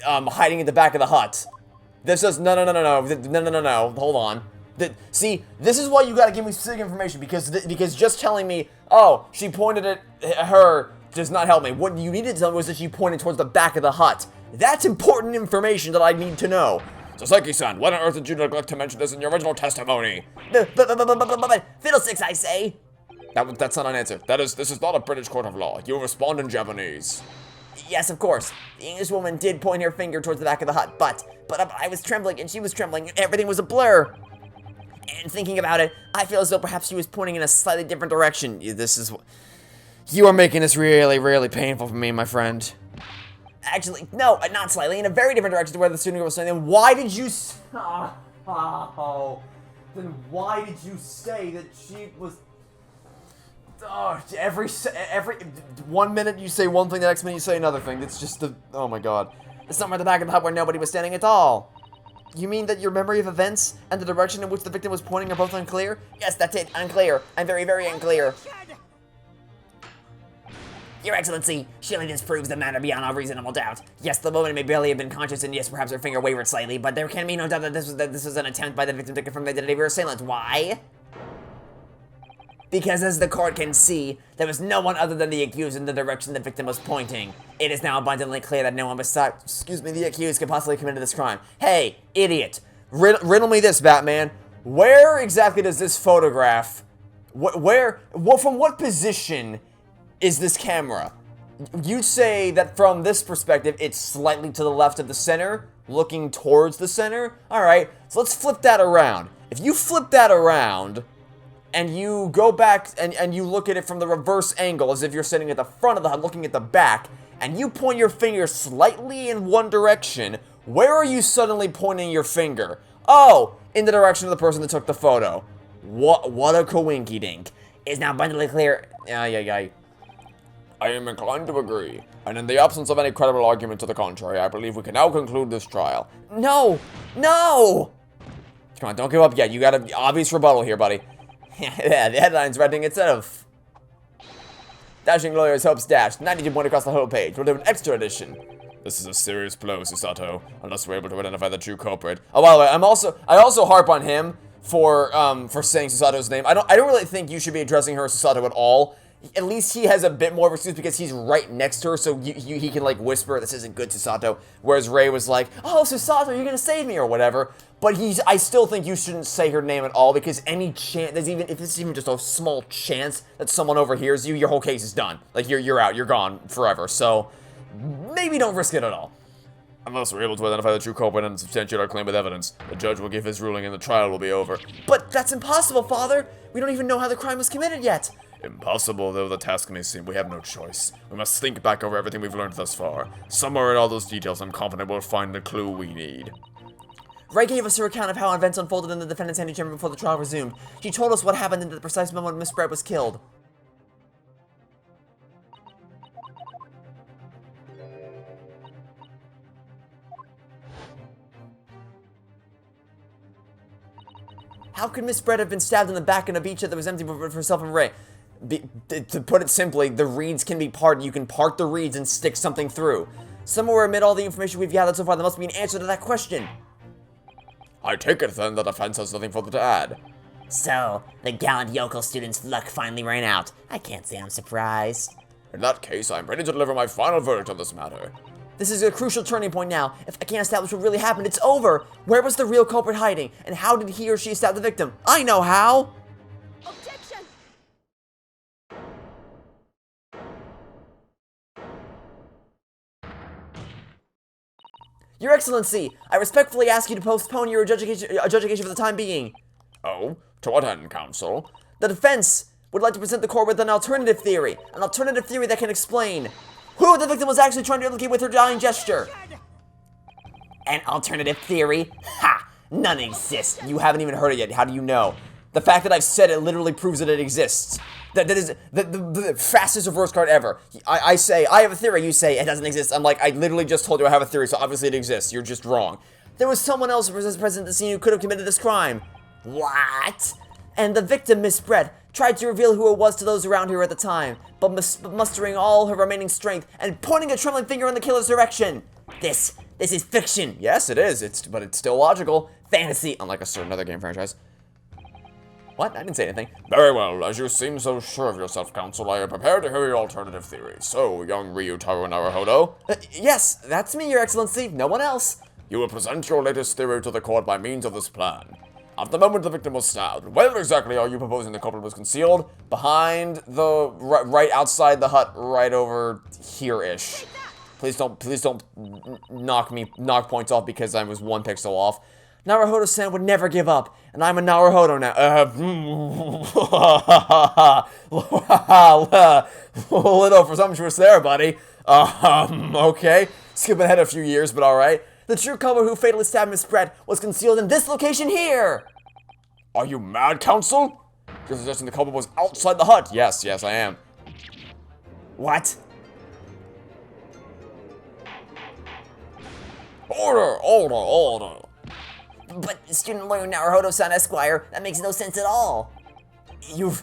hiding at the back of the hut. This is no. Hold on. See, this is why you gotta give me specific information, because just telling me, oh, she pointed at her does not help me. What you needed to tell me was that she pointed towards the back of the hut. That's important information that I need to know. Saseki-san, what on earth did you neglect to mention this in your original testimony? Fiddlesticks, I say. That's not an answer. This is not a British court of law. You respond in Japanese. Yes, of course. The Englishwoman did point her finger towards the back of the hut, but I was trembling and she was trembling and everything was a blur. And thinking about it, I feel as though perhaps she was pointing in a slightly different direction. You are making this really, really painful for me, my friend. Actually, no, not slightly, in a very different direction to where the student girl was standing. Then why did you... Then why did you say that she was... every 1 minute you say one thing, the next minute you say another thing. It's just the... Oh my god. It's somewhere at the back of the hut where nobody was standing at all. You mean that your memory of events and the direction in which the victim was pointing are both unclear? Yes, that's it. Unclear. I'm very, very unclear. Your Excellency, surely this proves the matter beyond all reasonable doubt. Yes, the woman may barely have been conscious, and yes, perhaps her finger wavered slightly, but there can be no doubt that this was an attempt by the victim to confirm the identity of her assailant. Why? Because as the court can see, there was no one other than the accused in the direction the victim was pointing. It is now abundantly clear that no one besides, the accused could possibly have committed this crime. Hey, idiot! Riddle me this, Batman. Where exactly does this photograph... from what position is this camera? You'd say that from this perspective, it's slightly to the left of the center, looking towards the center? Alright, so let's flip that around. If you flip that around... and you go back and you look at it from the reverse angle as if you're sitting at the front of the hut looking at the back, and you point your finger slightly in one direction, where are you suddenly pointing your finger? Oh, in the direction of the person that took the photo. What a coinky-dink. It's now abundantly clear... I am inclined to agree, and in the absence of any credible argument to the contrary, I believe we can now conclude this trial. No! No! Come on, don't give up yet. You got an obvious rebuttal here, buddy. Yeah, the headline's writing itself. Dashing lawyers hopes dashed. 92 point across the whole page. We'll do an extra edition. This is a serious blow, Susato. Unless we're able to identify the true culprit. Oh, by the way, I also harp on him for saying Susato's name. I don't really think you should be addressing her as Susato at all. At least he has a bit more of excuse because he's right next to her, so he can like whisper, "This isn't good, Susato." Whereas Ray was like, "Oh, Susato, you're gonna save me," or whatever. But I still think you shouldn't say her name at all, because any chance, if it's even just a small chance that someone overhears you, your whole case is done. Like, you're out, you're gone forever. So, maybe don't risk it at all. Unless we're able to identify the true culprit and substantiate our claim with evidence, the judge will give his ruling and the trial will be over. But that's impossible, Father! We don't even know how the crime was committed yet! Impossible though the task may seem, we have no choice. We must think back over everything we've learned thus far. Somewhere in all those details, I'm confident we'll find the clue we need. Ray gave us her account of how events unfolded in the defendant's antechamber before the trial resumed. She told us what happened at the precise moment Miss Brett was killed. How could Miss Brett have been stabbed in the back in a beach that was empty for herself and Ray? To put it simply, the reeds can be parted. You can part the reeds and stick something through. Somewhere amid all the information we've gathered so far, there must be an answer to that question. I take it then that the defense has nothing further to add. So, the gallant yokel student's luck finally ran out. I can't say I'm surprised. In that case, I'm ready to deliver my final verdict on this matter. This is a crucial turning point now. If I can't establish what really happened, it's over. Where was the real culprit hiding? And how did he or she stab the victim? I know how! Objection! Your Excellency, I respectfully ask you to postpone your adjudication for the time being. Oh? To what end, counsel? The defense would like to present the court with an alternative theory that can explain who the victim was actually trying to implicate with her dying gesture. An alternative theory? Ha! None exists. You haven't even heard it yet. How do you know? The fact that I've said it literally proves that it exists. That is the fastest reverse card ever. I say, I have a theory, you say, it doesn't exist. I'm like, I literally just told you I have a theory, so obviously it exists. You're just wrong. There was someone else who was present at the scene who could have committed this crime. What? And the victim, Miss Brett, tried to reveal who it was to those around her at the time, but mustering all her remaining strength and pointing a trembling finger in the killer's direction. This is fiction. Yes, it is. But it's still logical. Fantasy. Unlike a certain other game franchise. What? I didn't say anything. Very well, as you seem so sure of yourself, counsel, I am prepared to hear your alternative theory. So, young Ryutaro Naruhodo, Yes, that's me, Your Excellency. No one else. you will present your latest theory to the court by means of this plan. At the moment the victim was stabbed, where exactly are you proposing the culprit was concealed? Behind the right outside the hut, right over here-ish. Please don't knock points off because I was 1 pixel off. Naruhodo-san would never give up, and I'm a Naruhodo now. A little presumptuous there, buddy. Okay. Skip ahead a few years, but alright. The true culprit who fatally stabbed Miss Brett was concealed in this location here! Are you mad, counsel? You're suggesting the culprit was outside the hut? Yes, I am. What? Order! But student lawyer Naruhodo-san Esquire, that makes no sense at all. You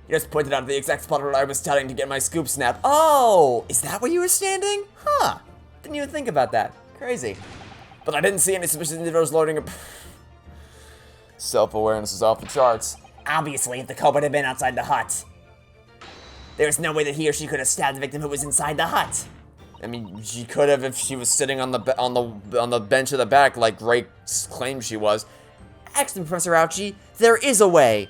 just pointed out the exact spot where I was starting to get my scoop snap. Oh, is that where you were standing? Huh. Didn't even think about that. Crazy. But I didn't see any suspicious individuals loading up. Self-awareness is off the charts. Obviously, if the culprit had been outside the hut, there's no way that he or she could have stabbed the victim who was inside the hut. I mean, she could have if she was sitting on the bench at the back like Ray claimed she was. Excellent, Professor Ouchie. There is a way.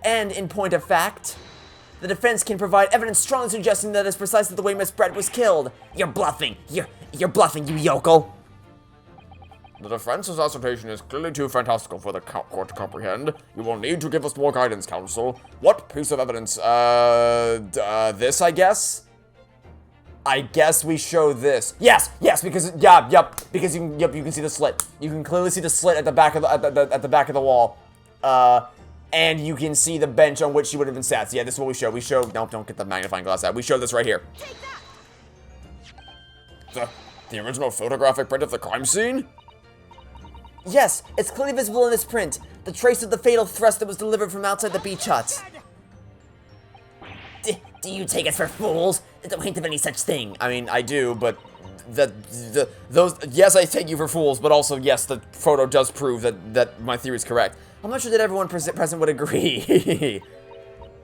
And in point of fact, the defense can provide evidence strongly suggesting that is precisely the way Miss Brett was killed. You're bluffing. You're bluffing, you yokel. The defense's assertion is clearly too fantastical for the court to comprehend. You will need to give us more guidance, counsel. What piece of evidence, this, I guess? I guess we show this. Yes, because, because you can see the slit. You can clearly see the slit at the back of at the back of the wall. And you can see the bench on which she would have been sat. So yeah, this is what we show. No, don't get the magnifying glass out. We show this right here. The original photographic print of the crime scene? Yes, it's clearly visible in this print. The trace of the fatal thrust that was delivered from outside the beach hut. Do you take us for fools? There's no hint of any such thing. I mean, I do, but yes, I take you for fools, but also, yes, the photo does prove that my theory is correct. I'm not sure that everyone present would agree.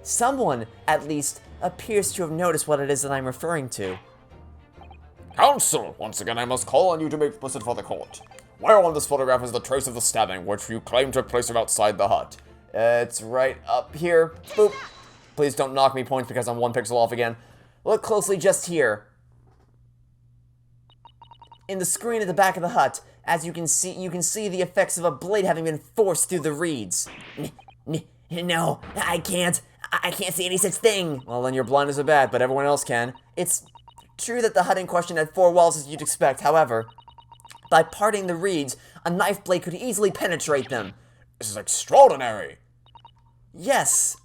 Someone, at least, appears to have noticed what it is that I'm referring to. Counsel, once again I must call on you to make explicit for the court. Where on this photograph is the trace of the stabbing, which you claim took place from outside the hut? It's right up here. Boop. Please don't knock me points because I'm 1 pixel off again. Look closely just here. In the screen at the back of the hut, as you can see the effects of a blade having been forced through the reeds. No, I can't see any such thing. Well, then you're blind as a bat, but everyone else can. It's true that the hut in question had 4 walls as you'd expect, however, by parting the reeds, a knife blade could easily penetrate them. This is extraordinary. Yes.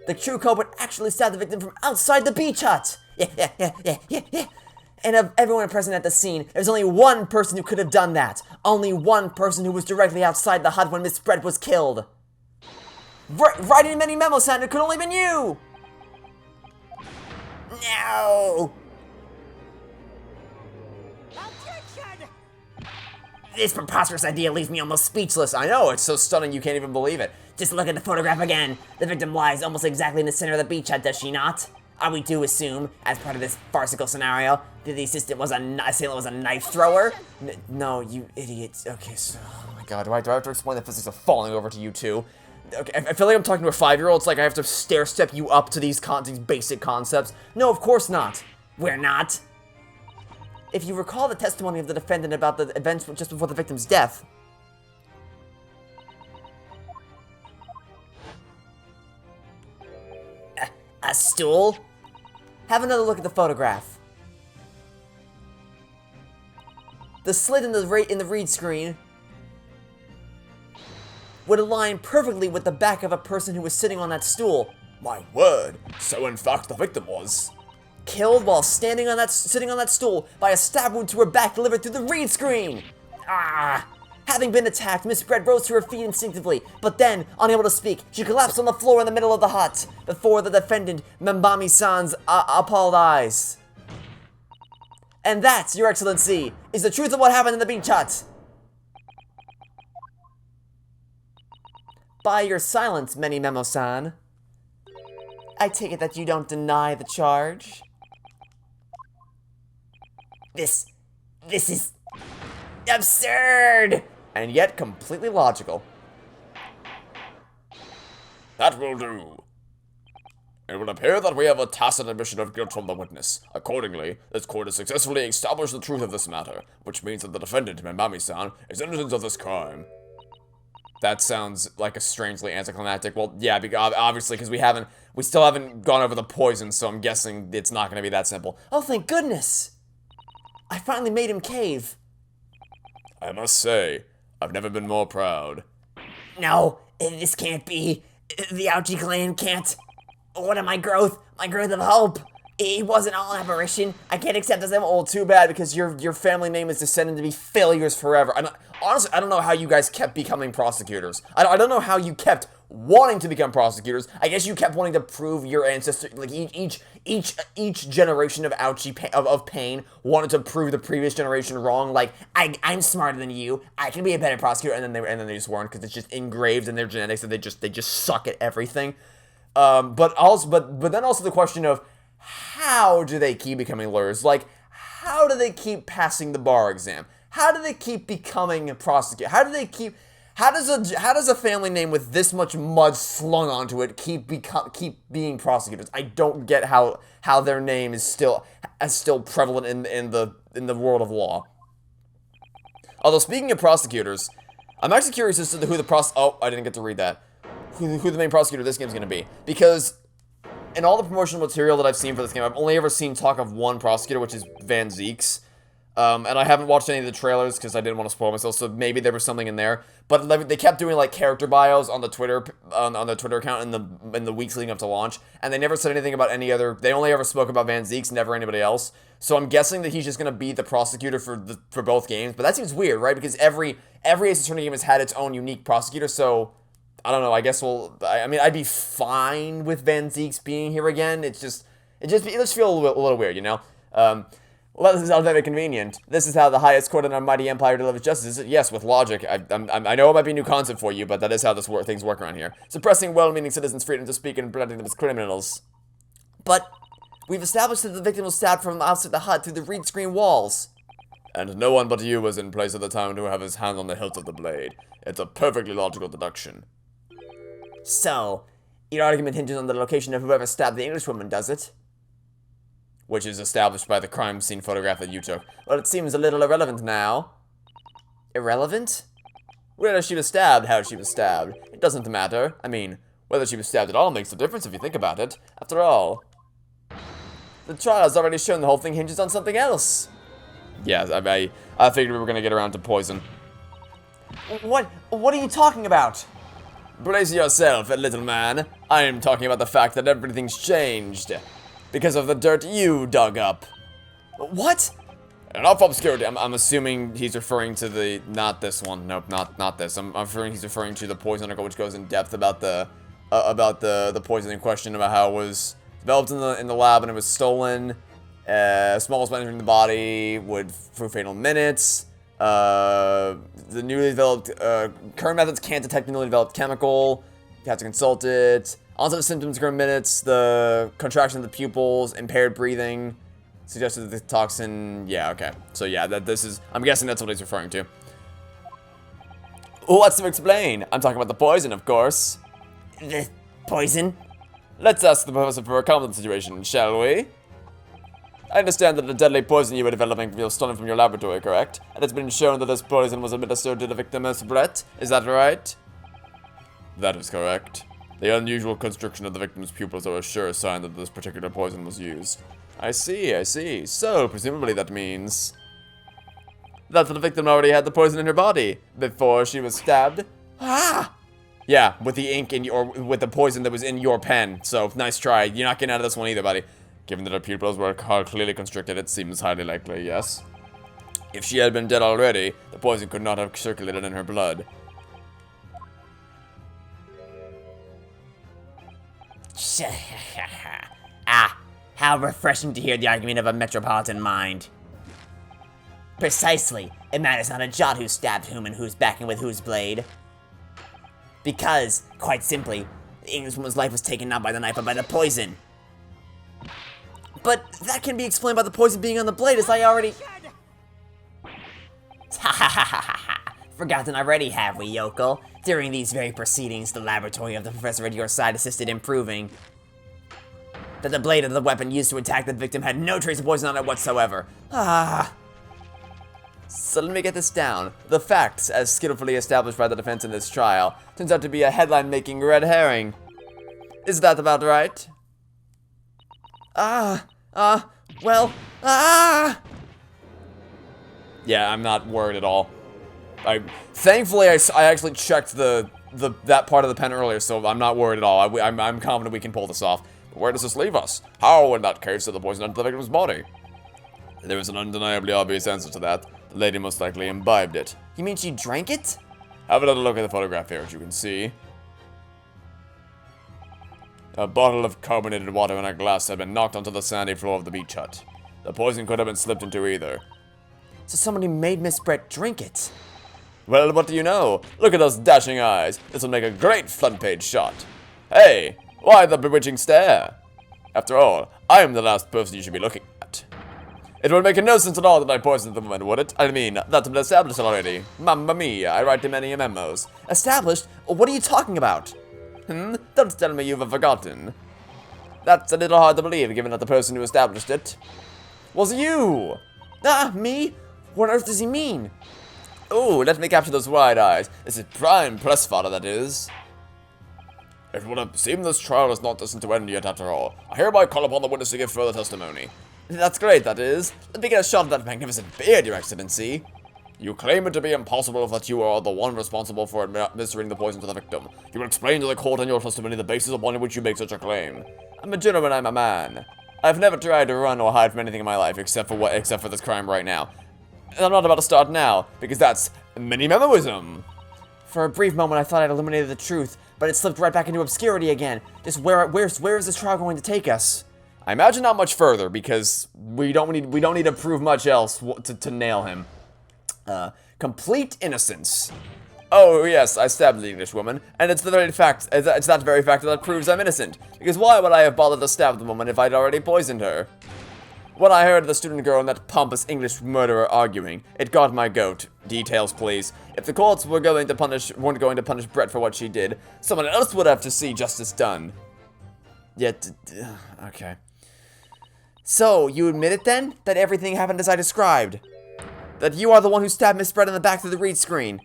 The true culprit actually stabbed the victim from outside the beach hut. Yeah. And of everyone present at the scene, there's only one person who could have done that. Only one person who was directly outside the hut when Miss Brett was killed. Writing many memos, and it could only been you. No. This preposterous idea leaves me almost speechless. I know, it's so stunning you can't even believe it. Just look at the photograph again. The victim lies almost exactly in the center of the beach hut, does she not? Are we to assume, as part of this farcical scenario, that the assailant was a knife thrower? No, you idiots. Okay, so, oh my god, do I have to explain the physics of falling over to you too? Okay, I feel like I'm talking to a 5-year-old. It's like I have to stair-step you up to these basic concepts. No, of course not. We're not. If you recall the testimony of the defendant about the events just before the victim's death, A stool? have another look at the photograph. The slit in the read screen would align perfectly with the back of a person who was sitting on that stool. My word. So in fact the victim was Killed while sitting on that stool by a stab wound to her back delivered through the read screen. Ah! Having been attacked, Miss Bread rose to her feet instinctively, but then, unable to speak, she collapsed on the floor in the middle of the hut, before the defendant, Membami-san's appalled eyes. And that, Your Excellency, is the truth of what happened in the beach hut. By your silence, Memo-san, I take it that you don't deny the charge? This is absurd! and yet completely logical. That will do. It would appear that we have a tacit admission of guilt from the witness. Accordingly, this court has successfully established the truth of this matter, which means that the defendant, Membami-san, is innocent of this crime. That sounds like a strangely anticlimactic. Well, yeah, because obviously, because we still haven't gone over the poison, so I'm guessing it's not going to be that simple. Oh, thank goodness! I finally made him cave. I must say, I've never been more proud. No, this can't be. The Ouchie clan can't. What am my growth? My growth of hope. It wasn't all an apparition. I can't accept this. Well, too bad, because your family name is descended to be failures forever. Honestly, I don't know how you guys kept becoming prosecutors. I don't know how you kept wanting to become prosecutors. I guess you kept wanting to prove your ancestor, like each generation of Ouchie of pain wanted to prove the previous generation wrong. Like I'm smarter than you. I can be a better prosecutor. and then they just weren't, because it's just engraved in their genetics that they just suck at everything. But then also the question of how do they keep becoming lawyers? Like, how do they keep passing the bar exam? How do they keep becoming a prosecutor? How does a family name with this much mud slung onto it keep being prosecutors? I don't get how their name is still prevalent in the world of law. Although, speaking of prosecutors, I'm actually curious as to who the I didn't get to read that. Who the main prosecutor of this game is going to be, because in all the promotional material that I've seen for this game, I've only ever seen talk of one prosecutor, which is Van Zeeks. And I haven't watched any of the trailers because I didn't want to spoil myself, so maybe there was something in there. But they kept doing like character bios on the Twitter on the Twitter account in the weeks leading up to launch, and they never said anything about any other. They only ever spoke about Van Zeeks, never anybody else. So I'm guessing that he's just gonna be the prosecutor for both games. But that seems weird, right? Because every Ace Attorney game has had its own unique prosecutor. So I don't know. I guess I'd be fine with Van Zeeks being here again. It just feels a little weird, you know. Well, this is not very convenient. This is how the highest court in our mighty empire delivers justice. Yes, with logic. I know it might be a new concept for you, but that is how things work around here. Suppressing well-meaning citizens' freedom to speak and presenting them as criminals. But we've established that the victim was stabbed from outside the hut through the reed screen walls. And no one but you was in place at the time to have his hand on the hilt of the blade. It's a perfectly logical deduction. So, your argument hinges on the location of whoever stabbed the Englishwoman, does it? Which is established by the crime scene photograph that you took. Well, it seems a little irrelevant now. Irrelevant? Whether she was stabbed, how she was stabbed. It doesn't matter. I mean, whether she was stabbed at all makes a difference if you think about it. After all, the trial has already shown the whole thing hinges on something else. Yeah, I figured we were gonna get around to poison. What are you talking about? Brace yourself, little man. I am talking about the fact that everything's changed. Because of the dirt you dug up. What? Enough obscurity. I'm assuming he's referring to the... Not this one. Nope, not this. He's referring to the poison article, which goes in depth about the poison in question, about how it was developed in the lab and it was stolen. Small splinter in the body would for fatal minutes. The newly developed, current methods can't detect the newly developed chemical. You have to consult it. Onset of symptoms occur in minutes. The contraction of the pupils, impaired breathing, suggested that the toxin. Yeah, okay. So yeah, this is. I'm guessing that's what he's referring to. What's to explain? I'm talking about the poison, of course. The poison? Let's ask the professor for a comment on the situation, shall we? I understand that the deadly poison you were developing was stolen from your laboratory, correct? And it's been shown that this poison was administered to the victim as Brett. Is that right? That is correct. The unusual constriction of the victim's pupils are a sure sign that this particular poison was used. I see, I see. So, presumably that means that the victim already had the poison in her body before she was stabbed. Ah! Yeah, with the ink in your, with the poison that was in your pen. So, nice try. You're not getting out of this one either, buddy. Given that her pupils were clearly constricted, it seems highly likely, yes. If she had been dead already, the poison could not have circulated in her blood. Ah, how refreshing to hear the argument of a metropolitan mind. Precisely. It matters not a jot who stabbed whom and who's backing with whose blade. Because, quite simply, the Englishwoman's life was taken not by the knife but by the poison. But that can be explained by the poison being on the blade, as I already... Ha ha ha ha ha. Forgotten already, have we, yokel? During these very proceedings, the laboratory of the professor at your side assisted in proving that the blade of the weapon used to attack the victim had no trace of poison on it whatsoever. Ah... So let me get this down. The facts, as skillfully established by the defense in this trial, turns out to be a headline-making red herring. Is that about right? Yeah, I'm not worried at all. Thankfully, I actually checked that part of the pen earlier, so I'm not worried at all. I'm confident we can pull this off. But where does this leave us? How, in that case, did the poison enter the victim's body? There is an undeniably obvious answer to that. The lady most likely imbibed it. You mean she drank it? Have a little look at the photograph here, as you can see. A bottle of carbonated water and a glass had been knocked onto the sandy floor of the beach hut. The poison could have been slipped into either. So somebody made Miss Brett drink it. Well, what do you know? Look at those dashing eyes. This will make a great front page shot. Hey, why the bewitching stare? After all, I am the last person you should be looking at. It would make no sense at all that I poisoned the woman, would it? I mean, that's been established already. Mamma mia, I write many memos. Established? What are you talking about? Don't tell me you've forgotten. That's a little hard to believe, given that the person who established it was you. Ah, me? What on earth does he mean? Ooh, let me capture those wide eyes. This is prime press fodder, that is. It would seem this trial is not destined to end yet after all. I hereby call upon the witness to give further testimony. That's great, that is. Let me get a shot of that magnificent beard, Your Excellency. You claim it to be impossible that you are the one responsible for administering the poison to the victim. You will explain to the court in your testimony the basis upon which you make such a claim. I'm a gentleman, I'm a man. I've never tried to run or hide from anything in my life except for this crime right now. And I'm not about to start now, because that's mini-memoism. For a brief moment, I thought I'd eliminated the truth, but it slipped right back into obscurity again. Just where is this trial going to take us? I imagine not much further, because we don't need to prove much else to nail him. Complete innocence. Oh yes, I stabbed the English woman, and it's that very fact that proves I'm innocent. Because why would I have bothered to stab the woman if I'd already poisoned her? When I heard the student girl and that pompous English murderer arguing, it got my goat. Details, please. If the courts weren't going to punish Brett for what she did, someone else would have to see justice done. Yet, okay. So, you admit it then? That everything happened as I described? That you are the one who stabbed Miss Brett in the back through the read screen?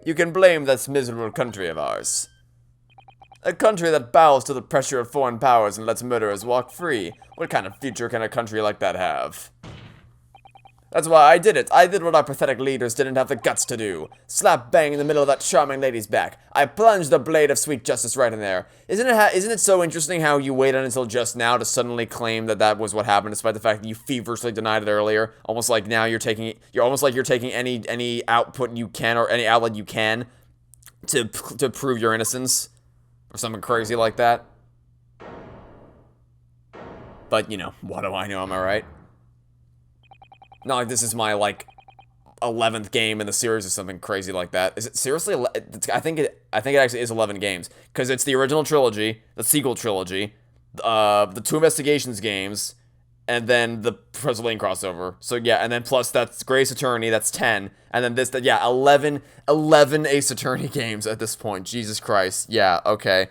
You can blame this miserable country of ours. A country that bows to the pressure of foreign powers and lets murderers walk free. What kind of future can a country like that have? That's why I did it. I did what our pathetic leaders didn't have the guts to do. Slap bang in the middle of that charming lady's back. I plunged the blade of sweet justice right in there. Isn't it so interesting how you waited until just now to suddenly claim that was what happened, despite the fact that you feverishly denied it earlier? Almost like now you're taking any output you can or any outlet you can to prove your innocence or something crazy like that. But you know, what do I know? Am I right? Not like this is my, like, 11th game in the series or something crazy like that. Is it seriously? I think it actually is 11 games because it's the original trilogy, the sequel trilogy, the 2 Investigations games, and then the Professor Layton crossover. So yeah, and then plus that's Great Ace Attorney, that's 10, and then this, yeah, 11 Ace Attorney games at this point. Jesus Christ. Yeah, okay.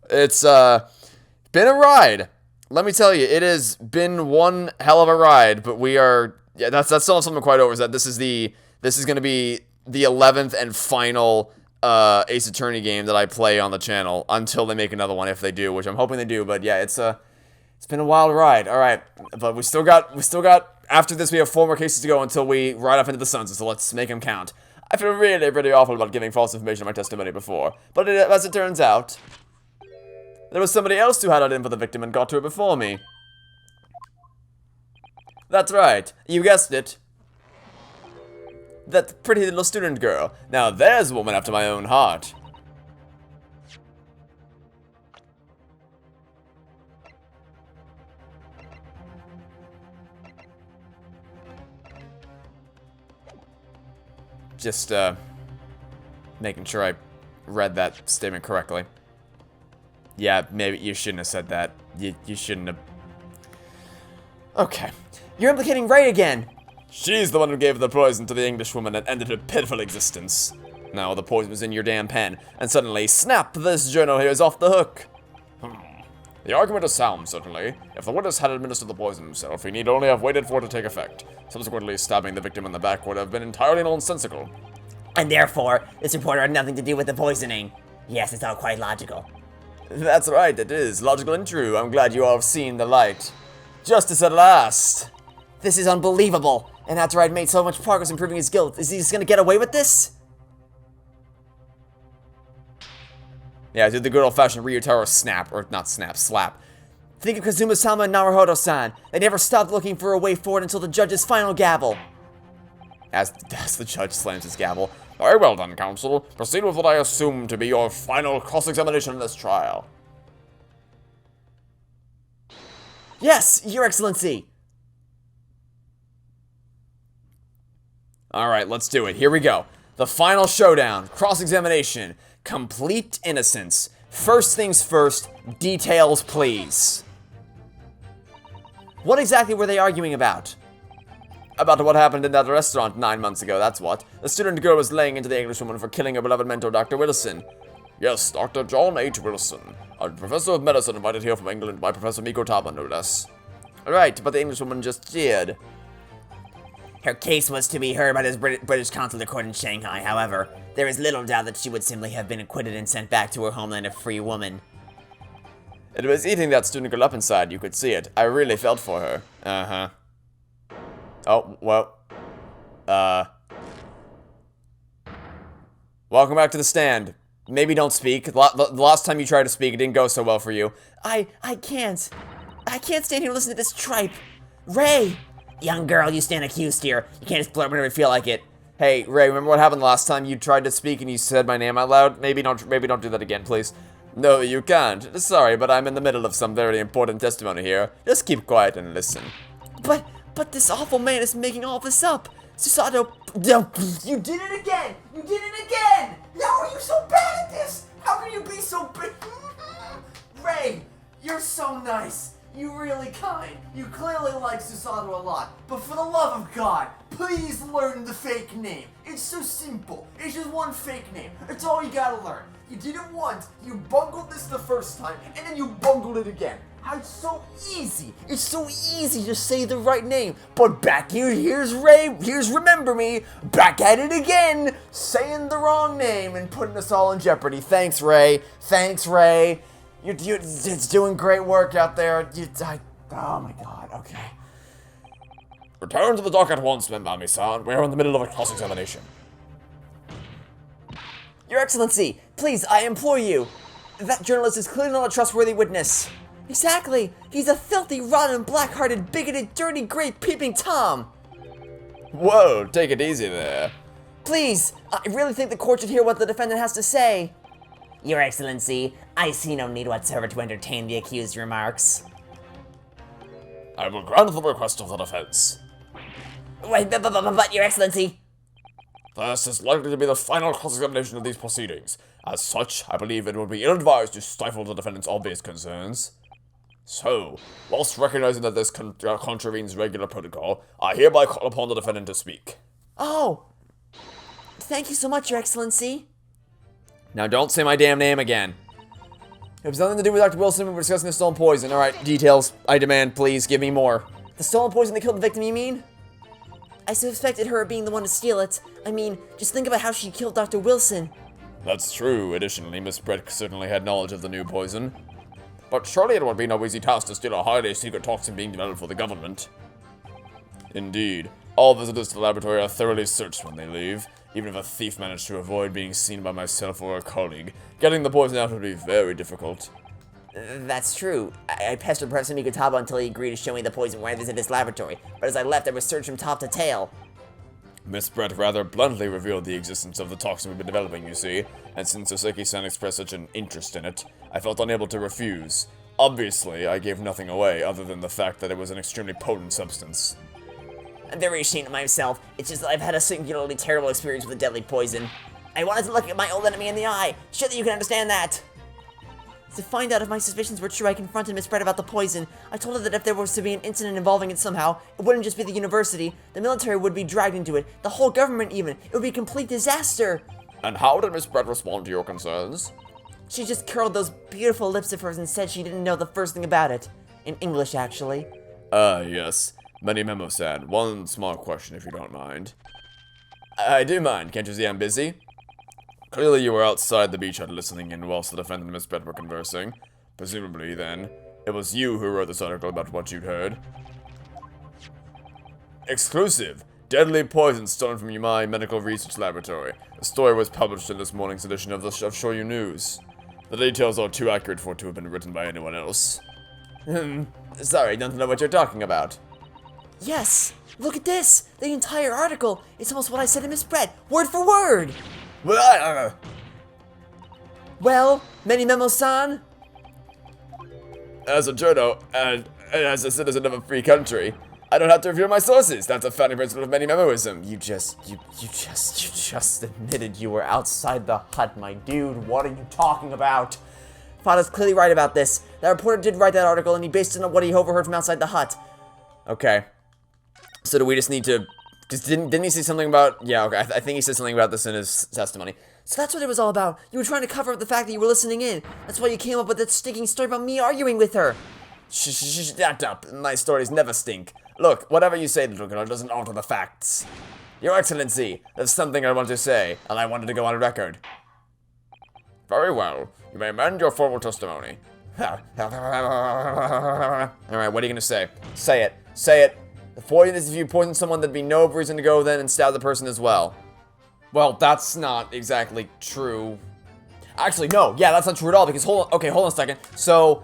It's been a ride. Let me tell you, it has been one hell of a ride, but we are, yeah, that's still something quite over, is that this is going to be the 11th and final Ace Attorney game that I play on the channel until they make another one, if they do, which I'm hoping they do. But yeah, it's been a wild ride. All right, but we still got after this we have 4 more cases to go until we ride off into the sunset. So let's make them count. I feel really, really awful about giving false information in my testimony before, but as it turns out, there was somebody else who had it in for the victim and got to it before me. That's right, you guessed it. That pretty little student girl. Now there's a woman after my own heart. Just, making sure I read that statement correctly. Yeah, maybe you shouldn't have said that. You shouldn't have. Okay. You're implicating Ray again. She's the one who gave the poison to the Englishwoman and ended her pitiful existence. Now the poison was in your damn pen, and suddenly, snap, this journal here is off the hook. The argument is sound, certainly. If the witness had administered the poison himself, he need only have waited for it to take effect. Subsequently, stabbing the victim in the back would have been entirely nonsensical. And therefore, this reporter had nothing to do with the poisoning. Yes, it's all quite logical. That's right, it is. Logical and true. I'm glad you all have seen the light. Justice at last. This is unbelievable. And after I'd made so much progress in proving his guilt, is he just gonna get away with this? Yeah, I did the good old-fashioned Ryutaro snap, or not snap, slap. Think of Kazuma-sama and Naruhodo-san. They never stopped looking for a way forward until the judge's final gavel. As the judge slams his gavel. Very well done, counsel. Proceed with what I assume to be your final cross-examination in this trial. Yes, Your Excellency. Alright, let's do it. Here we go. The final showdown. Cross-examination. Complete innocence. First things first, details please. What exactly were they arguing about? About what happened in that restaurant 9 months ago, that's what. The student girl was laying into the Englishwoman for killing her beloved mentor, Dr. Wilson. Yes, Dr. John H. Wilson, a professor of medicine invited here from England by Professor Mikotama, no less. Right, but the Englishwoman just cheered. Her case was to be heard by the British consulate court in Shanghai. However, there is little doubt that she would simply have been acquitted and sent back to her homeland a free woman. It was eating that student girl up inside, you could see it. I really felt for her. Uh-huh. Oh, well. Welcome back to the stand. Maybe don't speak. The last time you tried to speak, it didn't go so well for you. I can't. I can't stand here and listen to this tripe. Ray! Young girl, you stand accused here. You can't just blurt whenever you feel like it. Hey, Ray, remember what happened last time you tried to speak and you said my name out loud? Maybe don't do that again, please. No, you can't. Sorry, but I'm in the middle of some very important testimony here. Just keep quiet and listen. But this awful man is making all this up. Susato, you did it again! You did it again! How are you so bad at this? How can you be so big? Ray, you're so nice. You're really kind. You clearly like Susato a lot. But for the love of God, please learn the fake name. It's so simple. It's just one fake name. That's all you gotta learn. You did it once, you bungled this the first time, and then you bungled it again. How it's so easy. It's so easy to say the right name. But back here, here's Ray, here's Remember Me, back at it again, saying the wrong name and putting us all in jeopardy. Thanks, Ray. Thanks, Ray. It's doing great work out there. Oh my God, okay. Return to the dock at once, Membami-san. We're in the middle of a cross-examination. Your Excellency, please, I implore you. That journalist is clearly not a trustworthy witness. Exactly. He's a filthy, rotten, black-hearted, bigoted, dirty, great, peeping Tom. Whoa, take it easy there. Please, I really think the court should hear what the defendant has to say. Your Excellency, I see no need whatsoever to entertain the accused's remarks. I will grant the request of the defense. Wait, but Your Excellency. This is likely to be the final cross-examination of these proceedings. As such, I believe it would be ill-advised to stifle the defendant's obvious concerns. So, whilst recognizing that this contravenes regular protocol, I hereby call upon the defendant to speak. Oh! Thank you so much, Your Excellency. Now don't say my damn name again. It was nothing to do with Dr. Wilson. We were discussing the stolen poison. Alright, details. I demand, please, give me more. The stolen poison that killed the victim, you mean? I suspected her of being the one to steal it. I mean, just think about how she killed Dr. Wilson. That's true. Additionally, Miss Brett certainly had knowledge of the new poison. But surely it would be no easy task to steal a highly secret toxin being developed for the government. Indeed. All visitors to the laboratory are thoroughly searched when they leave. Even if a thief managed to avoid being seen by myself or a colleague, getting the poison out would be very difficult. That's true. I pestered Professor Mikutaba until he agreed to show me the poison when I visited his laboratory, but as I left, I was searched from top to tail. Miss Brett rather bluntly revealed the existence of the toxin we've been developing, you see, and since Oseki-san expressed such an interest in it, I felt unable to refuse. Obviously, I gave nothing away other than the fact that it was an extremely potent substance. I'm very ashamed of myself. It's just that I've had a singularly terrible experience with a deadly poison. I wanted to look at my old enemy in the eye. Surely you can understand that. To find out if my suspicions were true, I confronted Miss Brett about the poison. I told her that if there was to be an incident involving it somehow, it wouldn't just be the university. The military would be dragged into it. The whole government even. It would be a complete disaster. And how did Miss Brett respond to your concerns? She just curled those beautiful lips of hers and said she didn't know the first thing about it. In English, actually. Yes. Many memo-san. One small question, if you don't mind. I do mind. Can't you see I'm busy? Clearly you were outside the beach hut listening in whilst the defendant and Miss Brett were conversing. Presumably, then, it was you who wrote this article about what you'd heard. Exclusive! Deadly poison stolen from my medical research laboratory. The story was published in this morning's edition of Shoyu News. The details are too accurate for it to have been written by anyone else. Sorry, don't know what you're talking about. Yes! Look at this! The entire article! It's almost what I said to Miss Brett, word for word! Well, many memo-san? As a journal, and as a citizen of a free country, I don't have to reveal my sources. That's a founding principle of many memoism. You just admitted you were outside the hut, my dude. What are you talking about? Fada's clearly right about this. That reporter did write that article, and he based it on what he overheard from outside the hut. Okay. So do we just need to... Didn't he say something about... Yeah, okay. I think he said something about this in his testimony. So that's what it was all about. You were trying to cover up the fact that you were listening in. That's why you came up with that stinking story about me arguing with her. Shut up. My stories never stink. Look, whatever you say, little girl, doesn't alter the facts. Your Excellency, there's something I want to say, and I wanted to go on record. Very well. You may amend your formal testimony. Alright, what are you gonna say? Say it. Say it. The point is, if you poison someone, there'd be no reason to go then and stab the person as well. Well, that's not exactly true. Actually, no. Yeah, that's not true at all, because hold on a second. So,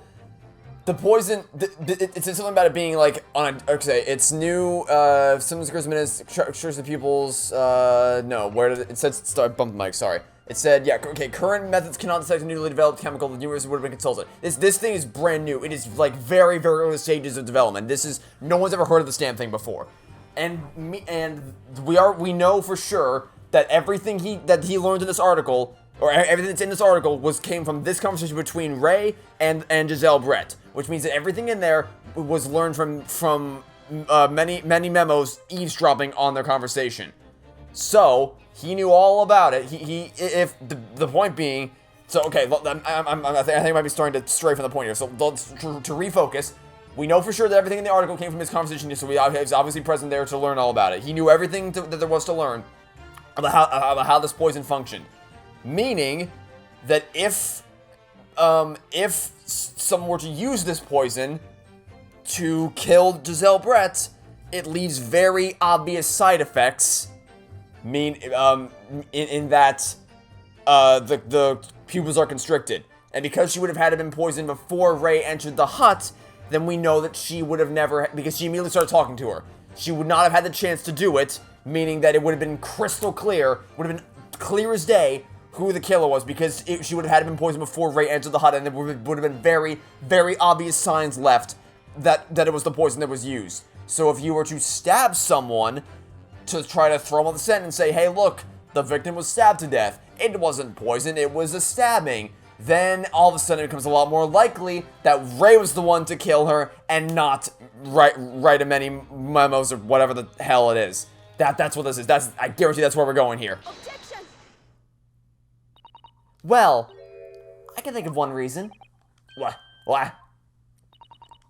the poison, it says something about it being like on a, okay, it's new, symptoms occurs minutes, assures the pupils, no, where did it said start, bump the mic, sorry. It said, yeah, okay, current methods cannot detect a newly developed chemical, the university would have been consulted. This thing is brand new. It is like very, very early stages of development. This is, no one's ever heard of this damn thing before. And we know for sure that everything he learned in this article, or everything that's in this article, came from this conversation between Ray and Giselle Brett, which means that everything in there was learned from many memos eavesdropping on their conversation. So he knew all about it. If the point being, so okay, I think I might be starting to stray from the point here. So to refocus, we know for sure that everything in the article came from his conversation, so he was obviously present there to learn all about it. He knew everything that there was to learn about how this poison functioned. Meaning that if someone were to use this poison to kill Giselle Brett, it leaves very obvious side effects. In that the pupils are constricted, and because she would have had been poisoned before Ray entered the hut, then we know that she would have never, because she immediately started talking to her, she would not have had the chance to do it. Meaning that it would have been crystal clear, would have been clear as day who the killer was, because she would have had been poisoned before Ray entered the hut, and there would have been very, very obvious signs left that it was the poison that was used. So if you were to stab someone to try to throw them off the scent and say, hey, look, The victim was stabbed to death. It wasn't poison, it was a stabbing. Then, all of a sudden, it becomes a lot more likely that Ray was the one to kill her and not write a many memos or whatever the hell it is. That's what this is. I guarantee that's where we're going here. Objection! Well, I can think of one reason. What?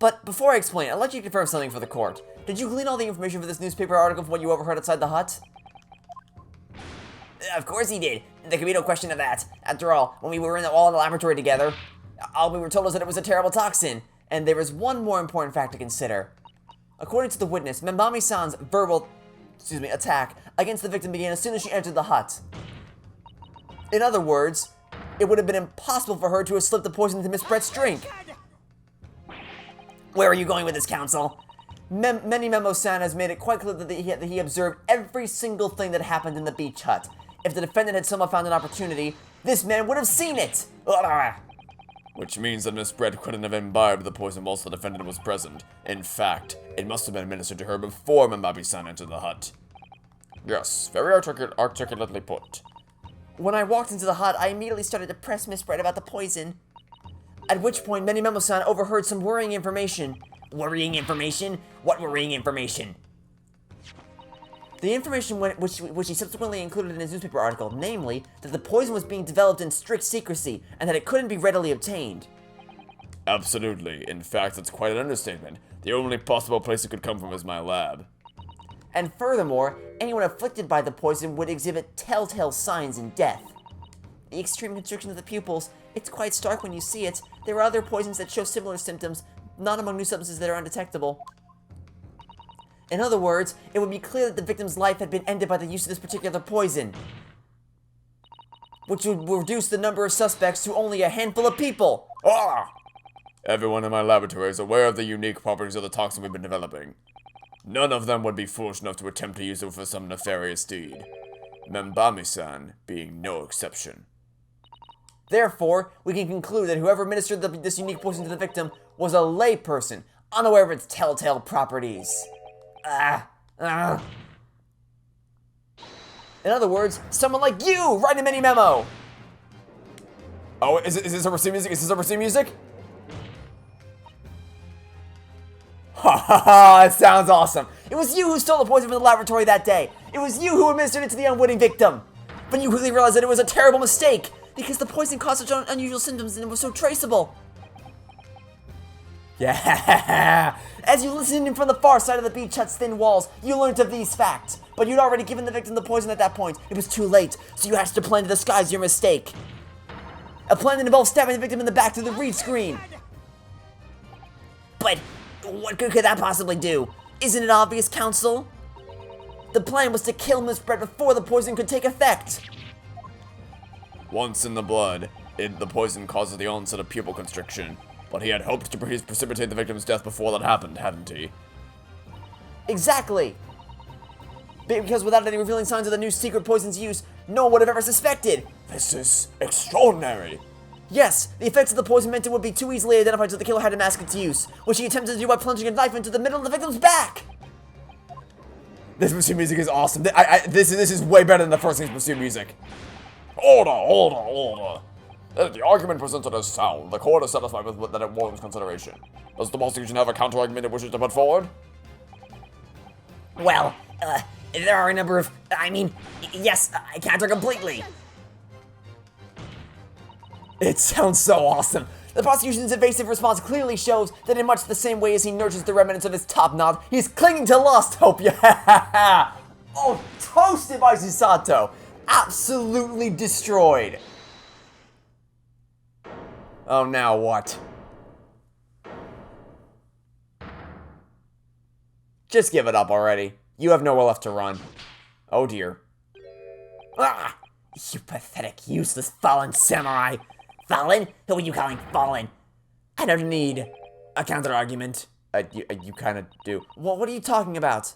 But before I explain, I'd like you to confirm something for the court. Did you glean all the information for this newspaper article from what you overheard outside the hut? Of course he did. There can be no question of that. After all, when we were all in the laboratory together, all we were told was that it was a terrible toxin. And there is one more important fact to consider. According to the witness, Membami-san's verbal attack against the victim began as soon as she entered the hut. In other words, it would have been impossible for her to have slipped the poison into Miss Brett's drink. Where are you going with this, counsel? Many Memo-san has made it quite clear that he observed every single thing that happened in the beach hut. If the defendant had somehow found an opportunity, this man would have seen it! Which means that Miss Brett couldn't have imbibed the poison whilst the defendant was present. In fact, it must have been administered to her before Membabi-san entered the hut. Yes, very articulately put. When I walked into the hut, I immediately started to press Miss Brett about the poison. At which point, Many Memo-san overheard some worrying information. Worrying information? What worrying information? The information which he subsequently included in his newspaper article, namely, that the poison was being developed in strict secrecy, and that it couldn't be readily obtained. Absolutely. In fact, it's quite an understatement. The only possible place it could come from is my lab. And furthermore, anyone afflicted by the poison would exhibit telltale signs in death. The extreme constriction of the pupils, it's quite stark when you see it. There are other poisons that show similar symptoms, not among new substances that are undetectable. In other words, it would be clear that the victim's life had been ended by the use of this particular poison, which would reduce the number of suspects to only a handful of people. Everyone in my laboratory is aware of the unique properties of the toxin we've been developing. None of them would be foolish enough to attempt to use it for some nefarious deed. Membami-san being no exception. Therefore, we can conclude that whoever administered this unique poison to the victim was a layperson, unaware of its telltale properties. In other words, someone like you, write a mini memo! Oh, is this overseas music? Is this overseas music? Ha ha ha, it sounds awesome. It was you who stole the poison from the laboratory that day. It was you who administered it to the unwitting victim. But you quickly realized that it was a terrible mistake, because the poison caused such unusual symptoms and it was so traceable. Yeah! As you listened in from the far side of the beach hut's thin walls, you learned of these facts. But you'd already given the victim the poison at that point. It was too late, so you hatched a plan to disguise your mistake. A plan that involved stabbing the victim in the back through the read screen. But what good could that possibly do? Isn't it obvious, counsel? The plan was to kill Miss Brett before the poison could take effect. Once in the blood, the poison causes the onset of pupil constriction. But he had hoped to precipitate the victim's death before that happened, hadn't he? Exactly. Because without any revealing signs of the new secret poison's use, no one would have ever suspected. This is extraordinary. Yes, the effects of the poison meant it would be too easily identified so the killer had to mask its use, which he attempted to do by plunging a knife into the middle of the victim's back. This Museum music is awesome. This is way better than the first Museum music. Order. The argument presented as sound. The court is satisfied with that it warrants consideration. Does the prosecution have a counter-argument it wishes to put forward? Well, there are a number of... yes, I counter completely. It sounds so awesome. The prosecution's evasive response clearly shows that in much the same way as he nurtures the remnants of his top knot, he's clinging to lost hope. Yeah! Oh, toasted by Susato. Absolutely destroyed. Oh, now what? Just give it up already. You have nowhere left to run. Oh dear. Ah! You pathetic, useless, fallen samurai. Fallen? Who are you calling fallen? I don't need a counter-argument. You kind of do. Well, what are you talking about?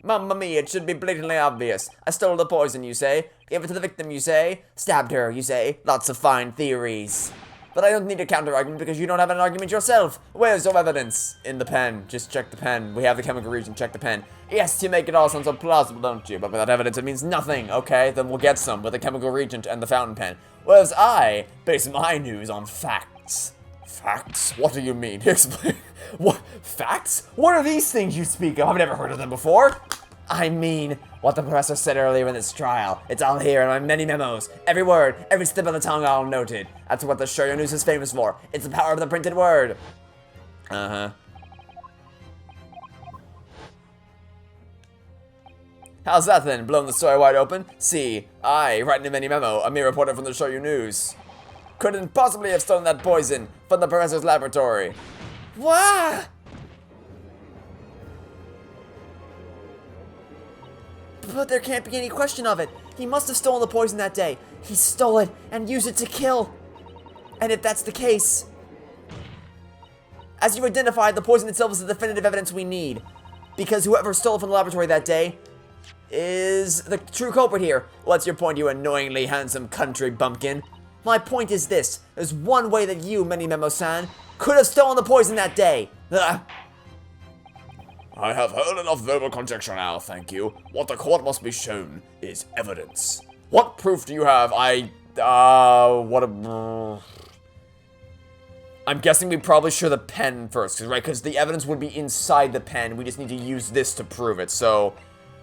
Mamma mia, it should be blatantly obvious. I stole the poison, you say? Gave it to the victim, you say? Stabbed her, you say? Lots of fine theories. But I don't need a counter-argument because you don't have an argument yourself. Where's your evidence? In the pen. Just check the pen. We have the chemical reagent. Check the pen. Yes, you make it all sound so plausible, don't you? But without evidence, it means nothing. Okay, then we'll get some with the chemical reagent and the fountain pen. Whereas I base my news on facts. Facts? What do you mean? Explain. What? Facts? What are these things you speak of? I've never heard of them before. I mean, what the professor said earlier in this trial. It's all here in my many memos. Every word, every slip of the tongue, all noted. That's what the Shoyo News is famous for. It's the power of the printed word. Uh-huh. How's that then? Blown the story wide open? See, I, writing a mini memo, a mere reporter from the Shoyo News. Couldn't possibly have stolen that poison from the professor's laboratory. What? But there can't be any question of it. He must have stolen the poison that day. He stole it and used it to kill. And if that's the case, as you identified, the poison itself is the definitive evidence we need. Because whoever stole it from the laboratory that day is the true culprit here. What's your point, you annoyingly handsome country bumpkin? My point is this. There's one way that you, Many Memo-san, could have stolen the poison that day. Ugh. I have heard enough verbal conjecture now, thank you. What the court must be shown is evidence. What proof do you have? I'm guessing we probably show the pen first, right? Because the evidence would be inside the pen. We just need to use this to prove it. So,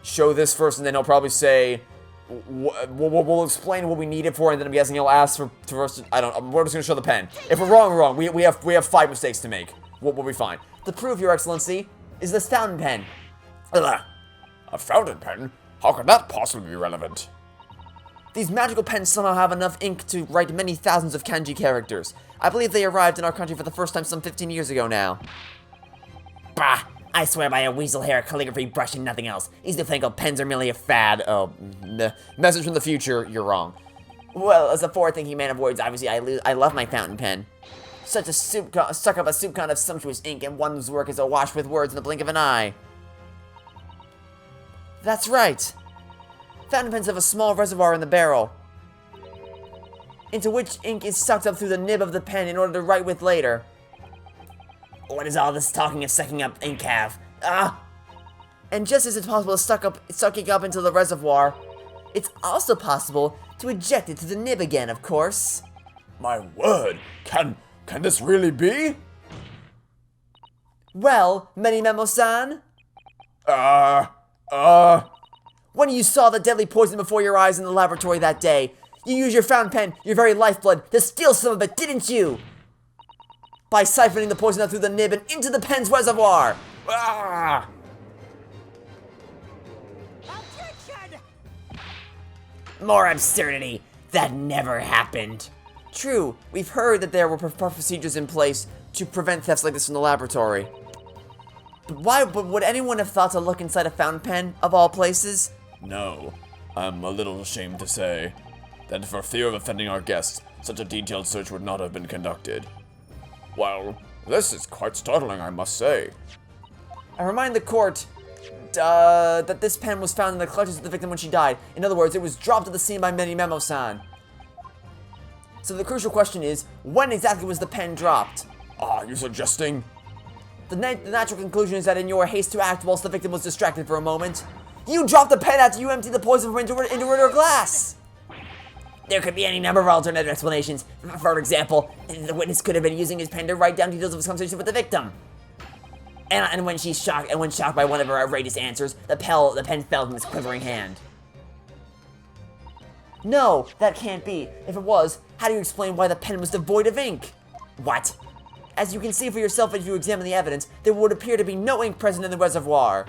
show this first, and then he'll probably say, we'll explain what we need it for, and then I'm guessing he'll ask for first. We're just gonna show the pen. If we're wrong, we're wrong. We have 5 mistakes to make. We'll be fine. The proof, Your Excellency, is this fountain pen. Ugh. A fountain pen? How could that possibly be relevant? These magical pens somehow have enough ink to write many thousands of kanji characters. I believe they arrived in our country for the first time some 15 years ago now. Bah! I swear by a weasel hair, calligraphy brush, and nothing else. These newfangled pens are merely a fad. Oh, message from the future, you're wrong. Well, as a forward-thinking man of words, obviously I love my fountain pen. Such a suck up a soup con of sumptuous ink, and one whose work is awash with words in the blink of an eye. That's right. Fountain pens have a small reservoir in the barrel, into which ink is sucked up through the nib of the pen in order to write with later. What is all this talking of sucking up ink have? And just as it's possible to suck ink up into the reservoir, it's also possible to eject it to the nib again, of course. My word, can this really be? Well, Many Memo-san? When you saw the deadly poison before your eyes in the laboratory that day, you used your fountain pen, your very lifeblood, to steal some of it, didn't you? By siphoning the poison out through the nib and into the pen's reservoir! Objection! More absurdity! That never happened. True, we've heard that there were procedures in place to prevent thefts like this in the laboratory. But would anyone have thought to look inside a fountain pen, of all places? No, I'm a little ashamed to say that for fear of offending our guests, such a detailed search would not have been conducted. Well, this is quite startling, I must say. I remind the court that this pen was found in the clutches of the victim when she died. In other words, it was dropped at the scene by Many Memo-san. So the crucial question is, when exactly was the pen dropped? Are you suggesting? The natural conclusion is that in your haste to act whilst the victim was distracted for a moment, you dropped the pen after you emptied the poison into her glass! There could be any number of alternative explanations. For example, the witness could have been using his pen to write down details of his conversation with the victim. And when shocked by one of her outrageous answers, the pen fell from his quivering hand. No, that can't be. If it was, how do you explain why the pen was devoid of ink? What? As you can see for yourself if you examine the evidence, there would appear to be no ink present in the reservoir.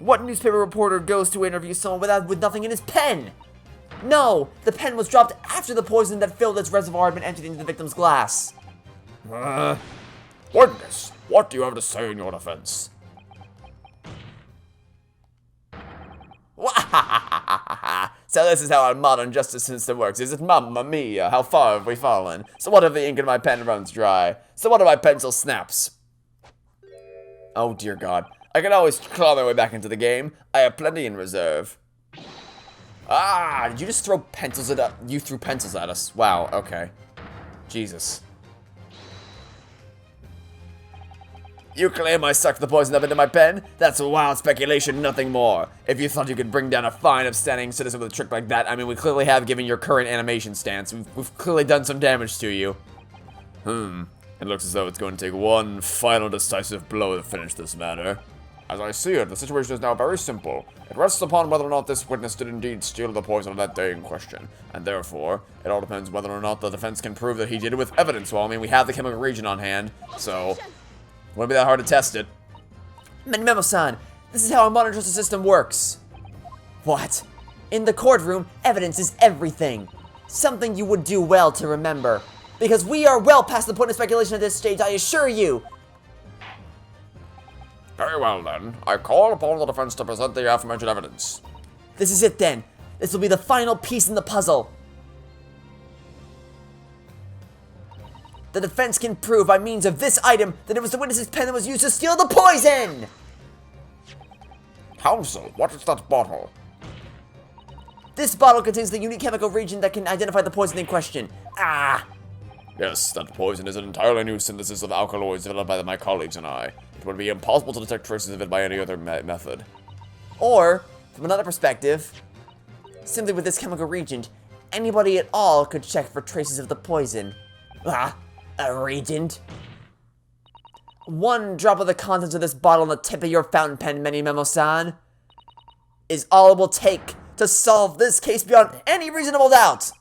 What newspaper reporter goes to interview someone with nothing in his pen? No, the pen was dropped after the poison that filled its reservoir had been emptied into the victim's glass. Witness, what do you have to say in your defense? So this is how our modern justice system works, is it? Mamma mia, how far have we fallen? So what if the ink in my pen runs dry? So what if my pencil snaps? Oh dear God. I can always claw my way back into the game. I have plenty in reserve. Did you just throw pencils at us? You threw pencils at us. Wow, okay. Jesus. You claim I sucked the poison up into my pen? That's wild speculation, nothing more. If you thought you could bring down a fine, upstanding citizen with a trick like that, I mean, we clearly have, given your current animation stance. We've clearly done some damage to you. It looks as though it's going to take one final decisive blow to finish this matter. As I see it, the situation is now very simple. It rests upon whether or not this witness did indeed steal the poison on that day in question. And therefore, it all depends whether or not the defense can prove that he did it with evidence. Well, I mean, we have the chemical reagent on hand, so wouldn't be that hard to test it. Memo-san, this is how our modern justice system works. What? In the courtroom, evidence is everything. Something you would do well to remember. Because we are well past the point of speculation at this stage, I assure you. Very well, then. I call upon the defense to present the aforementioned evidence. This is it, then. This will be the final piece in the puzzle. The defense can prove by means of this item that it was the witness's pen that was used to steal the poison! Counsel, what is that bottle? This bottle contains the unique chemical reagent that can identify the poison in question. Yes, that poison is an entirely new synthesis of alkaloids developed by my colleagues and I. It would be impossible to detect traces of it by any other method. Or, from another perspective, simply with this chemical reagent, anybody at all could check for traces of the poison. A reagent? One drop of the contents of this bottle on the tip of your fountain pen, Memo-san, is all it will take to solve this case beyond any reasonable doubt.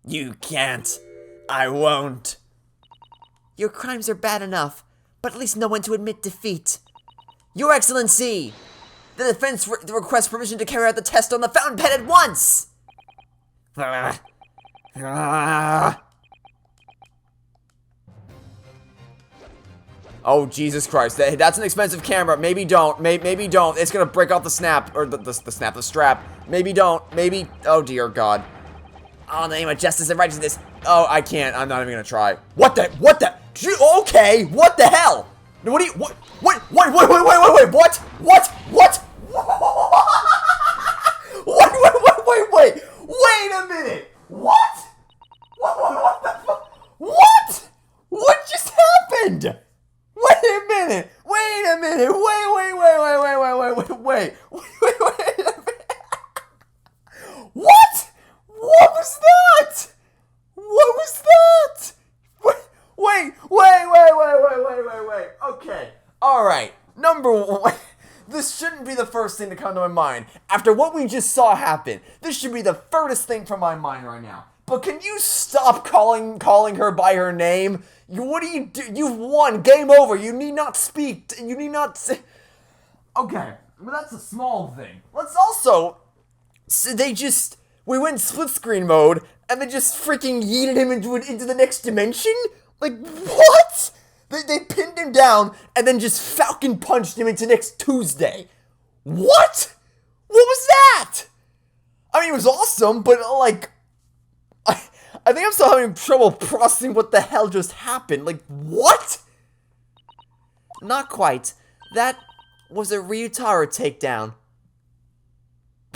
You can't. I won't. Your crimes are bad enough, but at least know when to admit defeat. Your Excellency! The defense requests permission to carry out the test on the fountain pen at once! Oh, Jesus Christ. That's an expensive camera. Maybe don't. Maybe don't. It's gonna break off the snap. Or the strap. Maybe don't. Maybe. Oh, dear God. Oh, in the name of justice and righteousness. Oh, I can't. I'm not even gonna try. What the? Okay. What the hell? What do you? What? Wait. What? Wait. Wait a minute. What? What the fuck? What? What just happened? Wait a minute. Wait a minute. Wait a minute. What? What was that? What was that? Wait. Okay. Alright. Number one. This shouldn't be the first thing to come to my mind. After what we just saw happen, this should be the furthest thing from my mind right now. But can you stop calling her by her name? What do you do? You've won. Game over. You need not speak. You need not say... Okay. Well, that's a small thing. Let's also... So we went split screen mode, and they just freaking yeeted him into the next dimension? Like, what? They pinned him down, and then just Falcon punched him into next Tuesday. What? What was that? I mean, it was awesome, but, like... I think I'm still having trouble processing what the hell just happened. Like, what? Not quite. That was a Ryutaro takedown.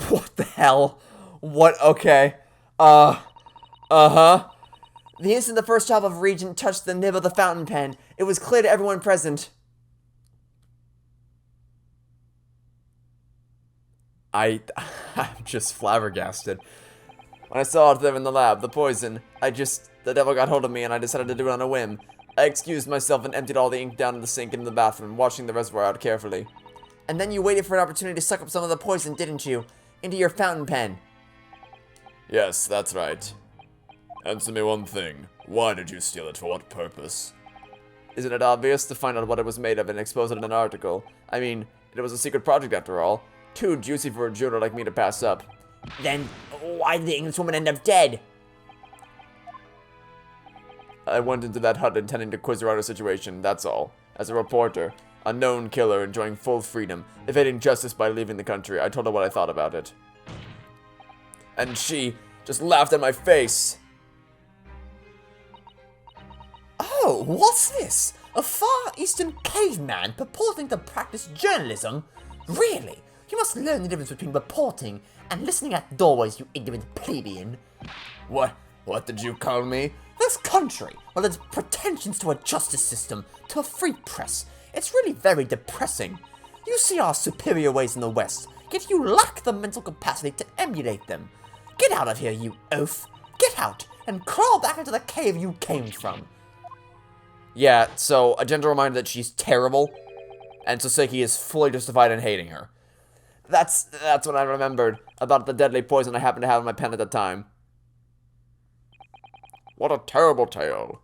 What the hell? What? Okay. The instant the first drop of reagent touched the nib of the fountain pen, it was clear to everyone present. I'm just flabbergasted. When I saw it there in the lab, the poison, the devil got hold of me and I decided to do it on a whim. I excused myself and emptied all the ink down in the sink in the bathroom, watching the reservoir out carefully. And then you waited for an opportunity to suck up some of the poison, didn't you? Into your fountain pen. Yes, that's right. Answer me one thing. Why did you steal it? For what purpose? Isn't it obvious? To find out what it was made of and expose it in an article. I mean, it was a secret project after all. Too juicy for a jeweler like me to pass up. Then, why did the Englishwoman end up dead? I went into that hut intending to quiz her out of situation, that's all. As a reporter, a known killer enjoying full freedom, evading justice by leaving the country, I told her what I thought about it. And she just laughed in my face. Oh, what's this? A Far Eastern caveman purporting to practice journalism? Really? You must learn the difference between reporting and listening at doorways, you ignorant plebeian. What? What did you call me? This country, with its pretensions to a justice system, to a free press, it's really very depressing. You see our superior ways in the West, yet you lack the mental capacity to emulate them. Get out of here, you oaf. Get out, and crawl back into the cave you came from. Yeah, so a gentle reminder that she's terrible, and Soseki is fully justified in hating her. That's what I remembered about the deadly poison I happened to have in my pen at the time. What a terrible tale.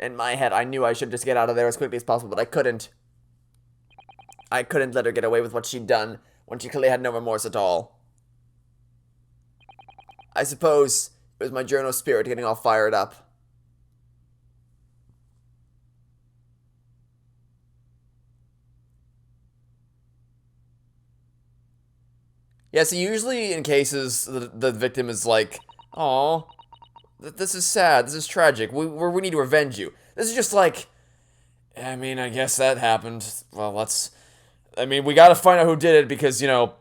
In my head, I knew I should just get out of there as quickly as possible, but I couldn't. I couldn't let her get away with what she'd done when she clearly had no remorse at all. I suppose it was my journal spirit getting all fired up. Yeah, so usually in cases, the victim is like, "Aw, this is sad, this is tragic, we need to revenge you." This is just like, I mean, I guess that happened. Well, we gotta find out who did it because, you know,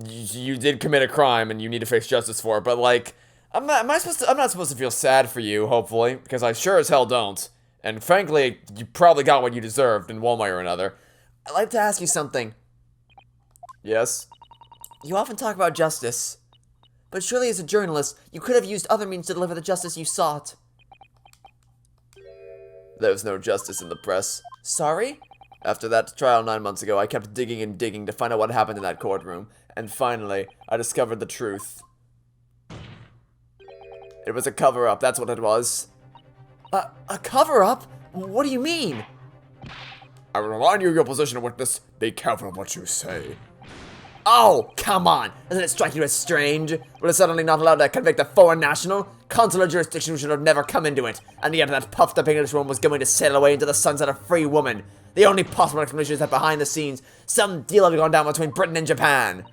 you did commit a crime and you need to face justice for it, but like, I'm not supposed to feel sad for you, hopefully, because I sure as hell don't. And frankly, you probably got what you deserved in one way or another. I'd like to ask you something. Yes? You often talk about justice, but surely as a journalist, you could have used other means to deliver the justice you sought. There was no justice in the press. Sorry? After that trial 9 months ago, I kept digging and digging to find out what happened in that courtroom, and finally, I discovered the truth. It was a cover-up, that's what it was. A cover-up? What do you mean? I will remind you of your position of witness. Be careful of what you say. Oh, come on! Doesn't it strike you as strange? We're suddenly not allowed to convict a foreign national? Consular jurisdiction should have never come into it, and yet that puffed-up Englishwoman was going to sail away into the sunset a free woman. The only possible explanation is that behind the scenes, some deal had gone down between Britain and Japan.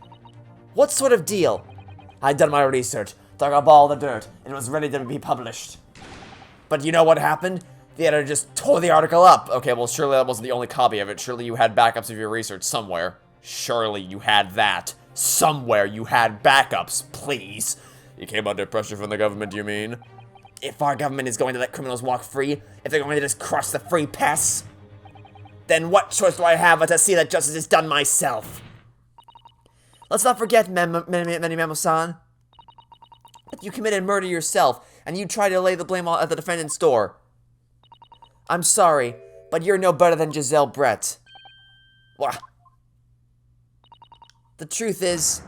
What sort of deal? I'd done my research, dug up all the dirt, and it was ready to be published. But you know what happened? The editor just tore the article up. Okay, well, surely that wasn't the only copy of it. Surely you had backups of your research somewhere. Surely you had that. Somewhere you had backups, please. You came under pressure from the government, you mean? If our government is going to let criminals walk free, if they're going to just crush the free press, then what choice do I have but to see that justice is done myself? Let's not forget, Memo-san, that you committed murder yourself, and you tried to lay the blame at the defendant's door. I'm sorry, but you're no better than Giselle Brett. What? The truth is,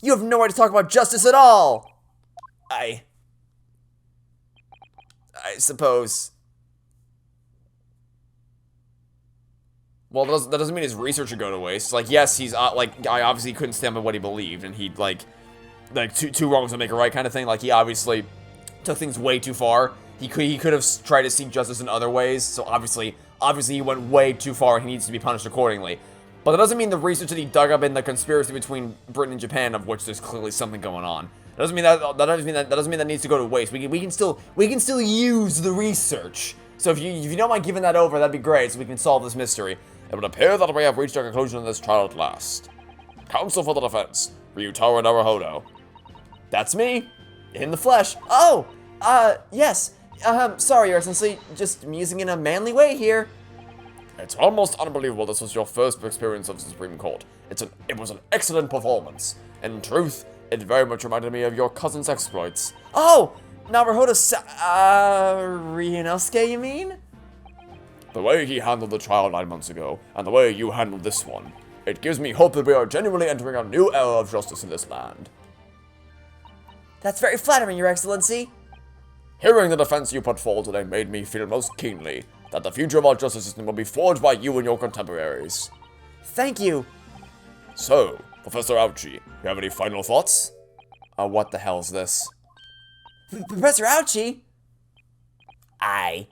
you have no right to talk about justice at all! I suppose. Well, that doesn't mean his research would go to waste. Like, yes, he's, like, I obviously couldn't stand by what he believed, and he'd, like two wrongs don't make a right kind of thing. Like, he obviously took things way too far. He could have tried to seek justice in other ways, so obviously he went way too far, and he needs to be punished accordingly. But that doesn't mean the research that he dug up in the conspiracy between Britain and Japan, of which there's clearly something going on. That doesn't mean that needs to go to waste. We can still use the research. So if you don't mind giving that over, that'd be great, so we can solve this mystery. It would appear that we have reached a conclusion in this trial at last. Counsel for the defense, Ryutaro Naruhodo. That's me, in the flesh. Oh, yes. Sorry, Your Excellency, just musing in a manly way here. It's almost unbelievable this was your first experience of the Supreme Court. It was an excellent performance. In truth, it very much reminded me of your cousin's exploits. Oh, Naruhodo Ryunosuke, you mean? The way he handled the trial 9 months ago, and the way you handled this one, it gives me hope that we are genuinely entering a new era of justice in this land. That's very flattering, Your Excellency. Hearing the defense you put forward today made me feel most keenly that the future of our justice system will be forged by you and your contemporaries. Thank you. So, Professor Ouchi, you have any final thoughts? What the hell is this? Professor Ouchi? I,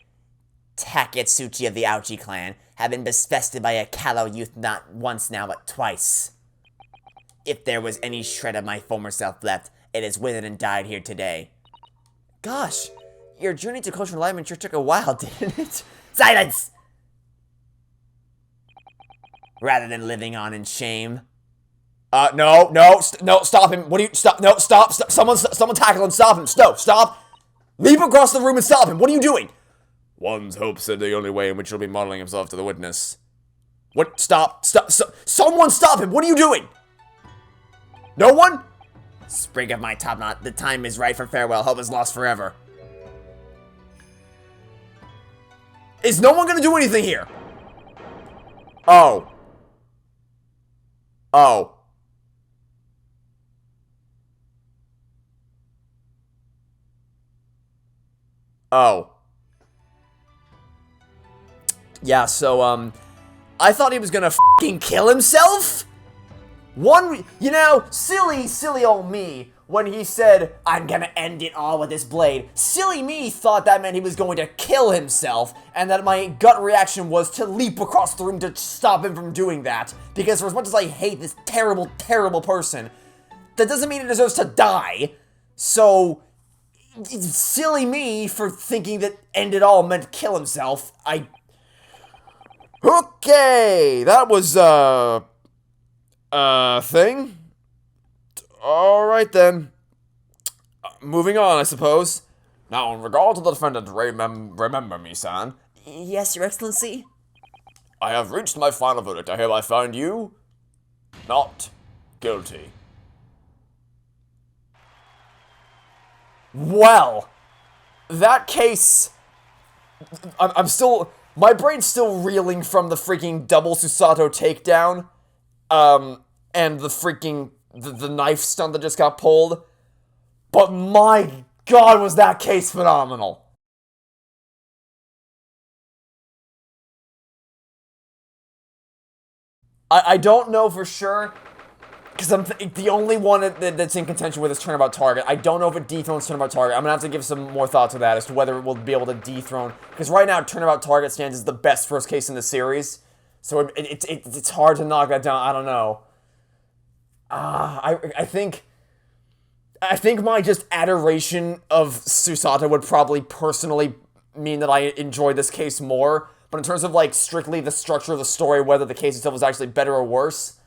Taketsuchi of the Ouchi clan, have been bested by a callow youth not once now but twice. If there was any shred of my former self left, it has withered and died here today. Gosh, your journey to cultural enlightenment sure took a while, didn't it? Silence! Rather than living on in shame. No, stop him. What do you, stop, no, stop, someone tackle him, stop him, stop. Leap across the room and stop him, what are you doing? One's hopes are the only way in which he'll be modeling himself to the witness. What, stop, someone stop him, what are you doing? No one? Sprig of my top knot, the time is right for farewell, hope is lost forever. Is no one gonna do anything here? Oh. Yeah, so, I thought he was gonna f***ing kill himself? Silly old me, when he said, I'm gonna end it all with this blade. Silly me thought that meant he was going to kill himself, and that my gut reaction was to leap across the room to stop him from doing that. Because for as much as I hate this terrible, terrible person, that doesn't mean he deserves to die. So, it's silly me for thinking that end it all meant kill himself. Okay, that was, thing? Alright then. Moving on, I suppose. Now, in regard to the defendant, remember me, san. Yes, Your Excellency? I have reached my final verdict. I hereby find you not guilty. Well, that case, I'm still, my brain's still reeling from the freaking double Susato takedown, and the freaking, the knife stunt that just got pulled, but my god was that case phenomenal. I don't know for sure, because the only one that's in contention with is Turnabout Target. I don't know if it dethrones Turnabout Target. I'm going to have to give some more thought to that as to whether it will be able to dethrone. Because right now, Turnabout Target stands as the best first case in the series. So it's hard to knock that down. I don't know. I think my just adoration of Susato would probably personally mean that I enjoy this case more. But in terms of, like, strictly the structure of the story, whether the case itself is actually better or worse,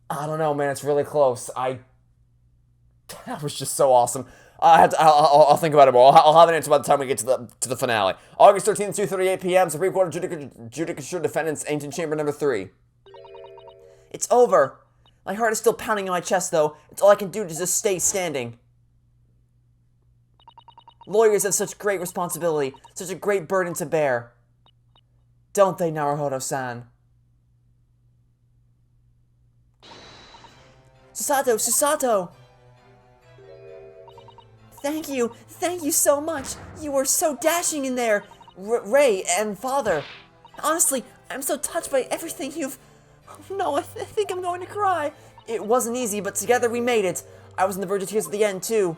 I don't know, man. It's really close. That was just so awesome. I'll think about it more. I'll have an answer by the time we get to the finale. August 13th, 2:38 p.m. Supreme Court Judicature Defendants, Ancient Chamber number 3. It's over. My heart is still pounding in my chest, though. It's all I can do to just stay standing. Lawyers have such great responsibility, such a great burden to bear. Don't they, Naruhodo-san? Susato! Thank you so much. You were so dashing in there, Ray and Father. Honestly, I'm so touched by everything you've... Oh no, I think I'm going to cry. It wasn't easy, but together we made it. I was on the verge of tears at the end, too.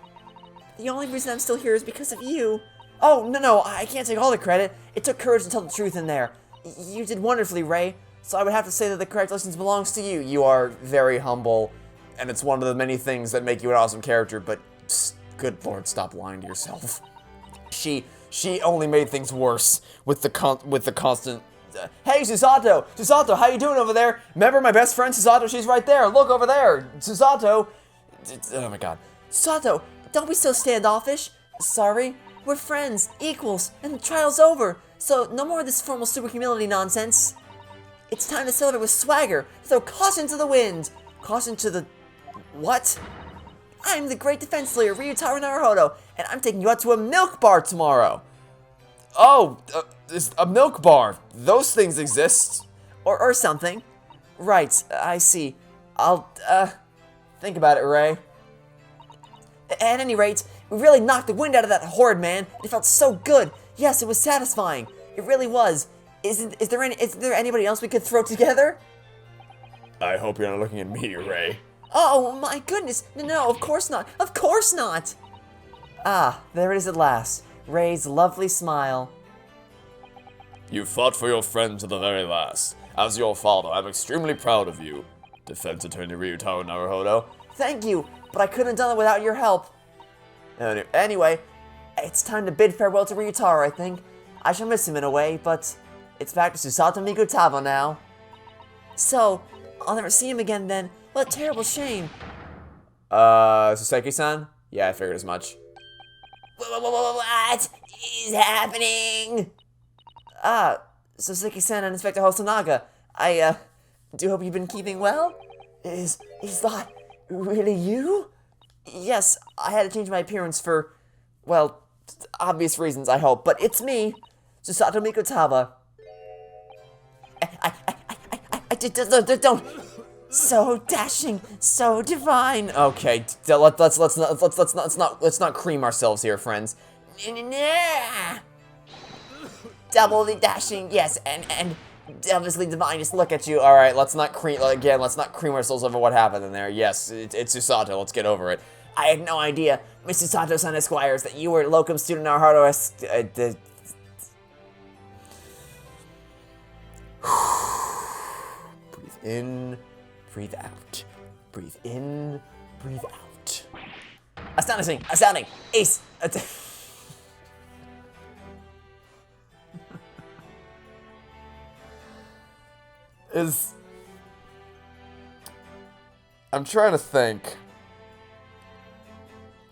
The only reason I'm still here is because of you. Oh, no, I can't take all the credit. It took courage to tell the truth in there. You did wonderfully, Ray. So I would have to say that the congratulations belongs to you. You are very humble, and it's one of the many things that make you an awesome character, but good lord, stop lying to yourself. She only made things worse with the constant... Hey, Susato, how you doing over there? Remember my best friend, Susato? She's right there. Look over there. Susato. Oh my god. Susato, don't be so standoffish. Sorry. We're friends, equals, and the trial's over. So no more of this formal super humility nonsense. It's time to celebrate with swagger. Throw caution to the wind. Caution to the... What? I'm the great defense lawyer, Ryutaro Naruhodo, and I'm taking you out to a milk bar tomorrow. Oh, a milk bar. Those things exist. Or something. Right, I see. I'll, think about it, Ray. At any rate, we really knocked the wind out of that horrid man. It felt so good. Yes, it was satisfying. It really was. Is there anybody else we could throw together? I hope you're not looking at me, Ray. Oh, my goodness. No, of course not. Of course not. Ah, there it is at last. Ray's lovely smile. You fought for your friend to the very last. As your father, I'm extremely proud of you, Defense Attorney Ryutaro Naruhodo. Thank you, but I couldn't have done it without your help. Anyway, it's time to bid farewell to Ryutaro, I think. I shall miss him in a way, but it's back to Susato Mikutavo now. So, I'll never see him again then. What a terrible shame. Soseki-san? Yeah, I figured as much. What is happening? Ah, Soseki-san and Inspector Hosonaga. I do hope you've been keeping well? Is that really you? Yes, I had to change my appearance for, well, obvious reasons, I hope, but it's me, Susato Mikotawa. Don't. So dashing, so divine. Okay, let's not cream ourselves here, friends. Doubly dashing, yes, and devilishly divine. Just look at you. All right, let's not cream ourselves over what happened in there. Yes, it's Susato. Let's get over it. I had no idea, Mr. Sato-san Esquires, that you were locum student Naruto. Breathe in, breathe out. Breathe in, breathe out. Astounding, Ace. I'm trying to think.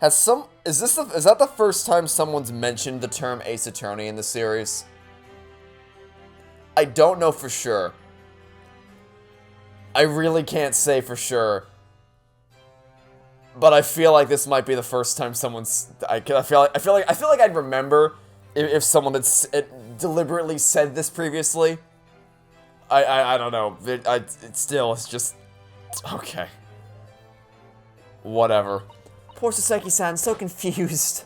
Is that the first time someone's mentioned the term Ace Attorney in the series? I don't know for sure. I really can't say for sure. But I feel like this might be the first time someone's. I feel like I'd remember if someone had deliberately said this previously. I don't know. It's just okay. Whatever. Poor Soseki-san, so confused.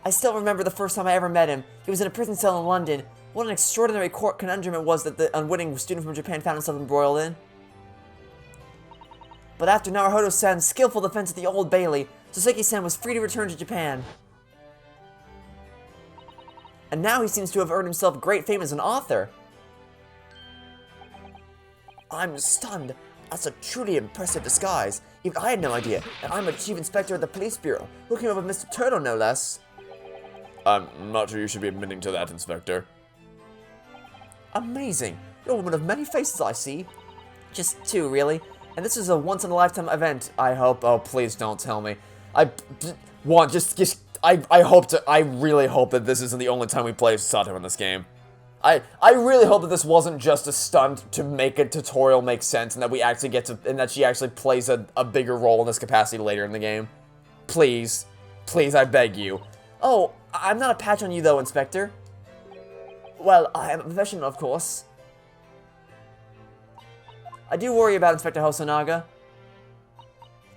I still remember the first time I ever met him. He was in a prison cell in London. What an extraordinary court conundrum it was that the unwitting student from Japan found himself embroiled in. But after Naruhodo-san's skillful defense at the Old Bailey, Soseki-san was free to return to Japan. And now he seems to have earned himself great fame as an author. I'm stunned. That's a truly impressive disguise. Even I had no idea. And I'm a chief inspector of the police bureau. Hooking up with Mr. Turtle, no less. I'm not sure you should be admitting to that, Inspector. Amazing. You're a woman of many faces, I see. Just two, really. And this is a once-in-a-lifetime event, I hope. Oh, please don't tell me. I really hope that this isn't the only time we play Sato in this game. I really hope that this wasn't just a stunt to make a tutorial make sense and that we actually and that she actually plays a bigger role in this capacity later in the game. Please. Please, I beg you. Oh, I'm not a patch on you though, Inspector. Well, I am a professional, of course. I do worry about Inspector Hosonaga.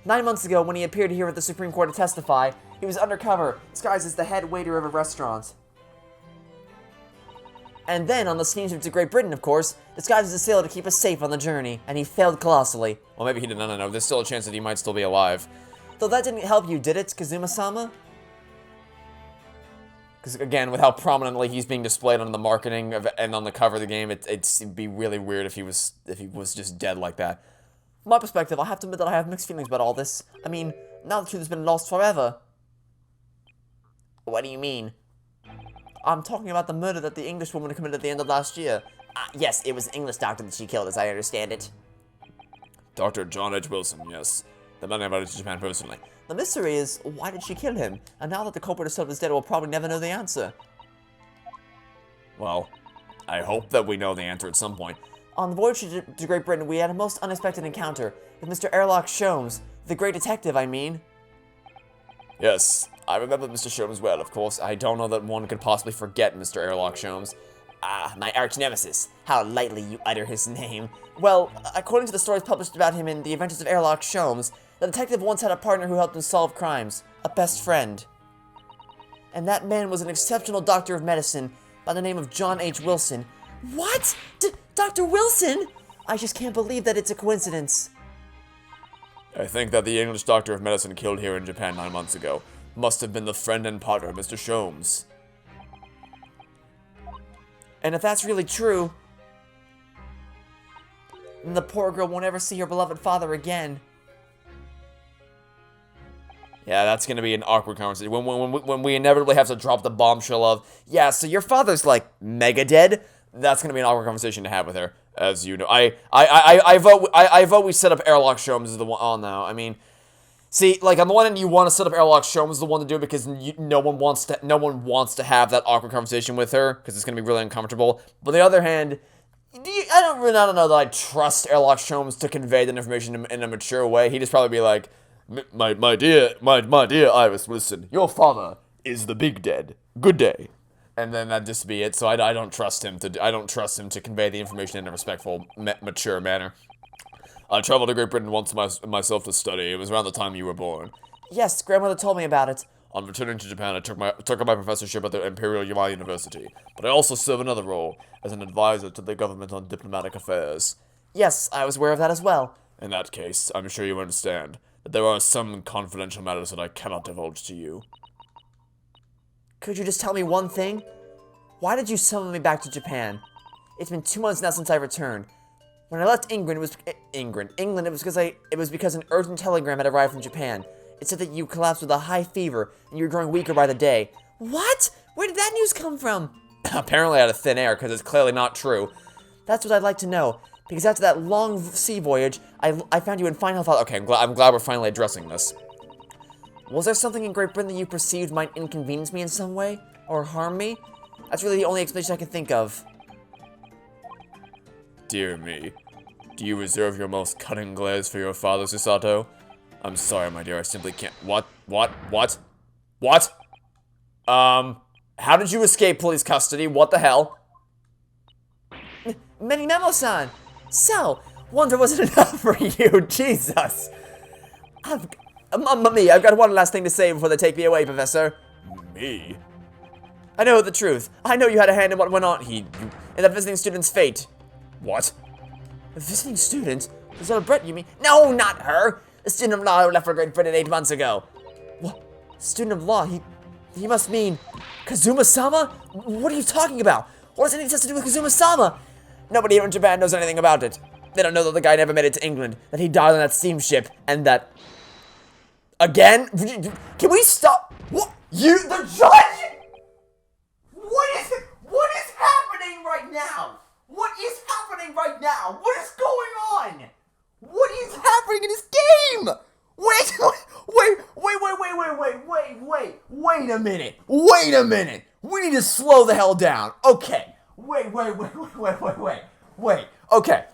9 months ago, when he appeared here at the Supreme Court to testify, he was undercover, disguised as the head waiter of a restaurant. And then, on the steam ship to Great Britain, of course, disguised as a sailor to keep us safe on the journey, and he failed colossally. Well, maybe he did not know. There's still a chance that he might still be alive. Though that didn't help you, did it, Kazuma-sama? Because, again, with how prominently he's being displayed on the marketing and on the cover of the game, it'd be really weird if he was just dead like that. From my perspective, I have to admit that I have mixed feelings about all this. I mean, now the truth has been lost forever. What do you mean? I'm talking about the murder that the English woman committed at the end of last year. Yes, it was an English doctor that she killed, as I understand it. Dr. John H. Wilson, yes. The man invited to Japan personally. The mystery is, why did she kill him? And now that the culprit herself is dead, we'll probably never know the answer. Well, I hope that we know the answer at some point. On the voyage to Great Britain, we had a most unexpected encounter with Mr. Airlock Sholmes, the great detective, I mean. Yes, I remember Mr. Sholmes well, of course. I don't know that one could possibly forget Mr. Airlock Sholmes. My arch-nemesis. How lightly you utter his name. Well, according to the stories published about him in The Adventures of Airlock Sholmes, the detective once had a partner who helped him solve crimes, a best friend. And that man was an exceptional doctor of medicine by the name of John H. Wilson. What? Dr. Wilson? I just can't believe that it's a coincidence. I think that the English doctor of medicine killed here in Japan 9 months ago must have been the friend and partner of Mr. Sholmes. And if that's really true, then the poor girl won't ever see her beloved father again. Yeah, that's gonna be an awkward conversation. When we inevitably have to drop the bombshell of, yeah, so your father's like mega dead, that's gonna be an awkward conversation to have with her. As you know, I vote we set up airlock Sholmes as the one. Oh no, I mean, see, like on the one hand, you want to set up airlock Sholmes as the one to do it because no one wants to have that awkward conversation with her because it's gonna be really uncomfortable. But on the other hand, I don't know that I trust airlock Sholmes to convey that information in a mature way. He'd just probably be like, my dear Iris, listen, your father is the big dead. Good day. And then that'd just be it. So I don't trust him to convey the information in a respectful, mature manner. I traveled to Great Britain once myself to study. It was around the time you were born. Yes, grandmother told me about it. On returning to Japan, I took up my professorship at the Imperial Yamai University, but I also serve another role as an advisor to the government on diplomatic affairs. Yes, I was aware of that as well. In that case, I'm sure you understand that there are some confidential matters that I cannot divulge to you. Could you just tell me one thing? Why did you summon me back to Japan? It's been 2 months now since I returned. When I left England, it was because an urgent telegram had arrived from Japan. It said that you collapsed with a high fever, and you were growing weaker by the day. What? Where did that news come from? Apparently out of thin air, because it's clearly not true. That's what I'd like to know, because after that long sea voyage, I found you in fine health. Okay, I'm glad we're finally addressing this. Was there something in Great Britain that you perceived might inconvenience me in some way? Or harm me? That's really the only explanation I can think of. Dear me. Do you reserve your most cunning glares for your father, Susato? I'm sorry, my dear, I simply can't. What? How did you escape police custody? What the hell? Many memo-san! So, wonder wasn't enough for you, Jesus! I've got one last thing to say before they take me away, Professor. Me? I know the truth. I know you had a hand in what went on in that visiting student's fate. What? A visiting student? Is that a Brett, you mean? No, not her! The student of law who left for Great Britain 8 months ago. What? Student of law? He must mean Kazuma-sama? What are you talking about? What does anything have to do with Kazuma-sama? Nobody here in Japan knows anything about it. They don't know that the guy never made it to England, that he died on that steamship, and that... Again? Can we stop? What? You, the judge? What is happening right now? What is happening right now? What is going on? What is happening in this game? Wait a minute. We need to slow the hell down. Okay. Wait. Okay.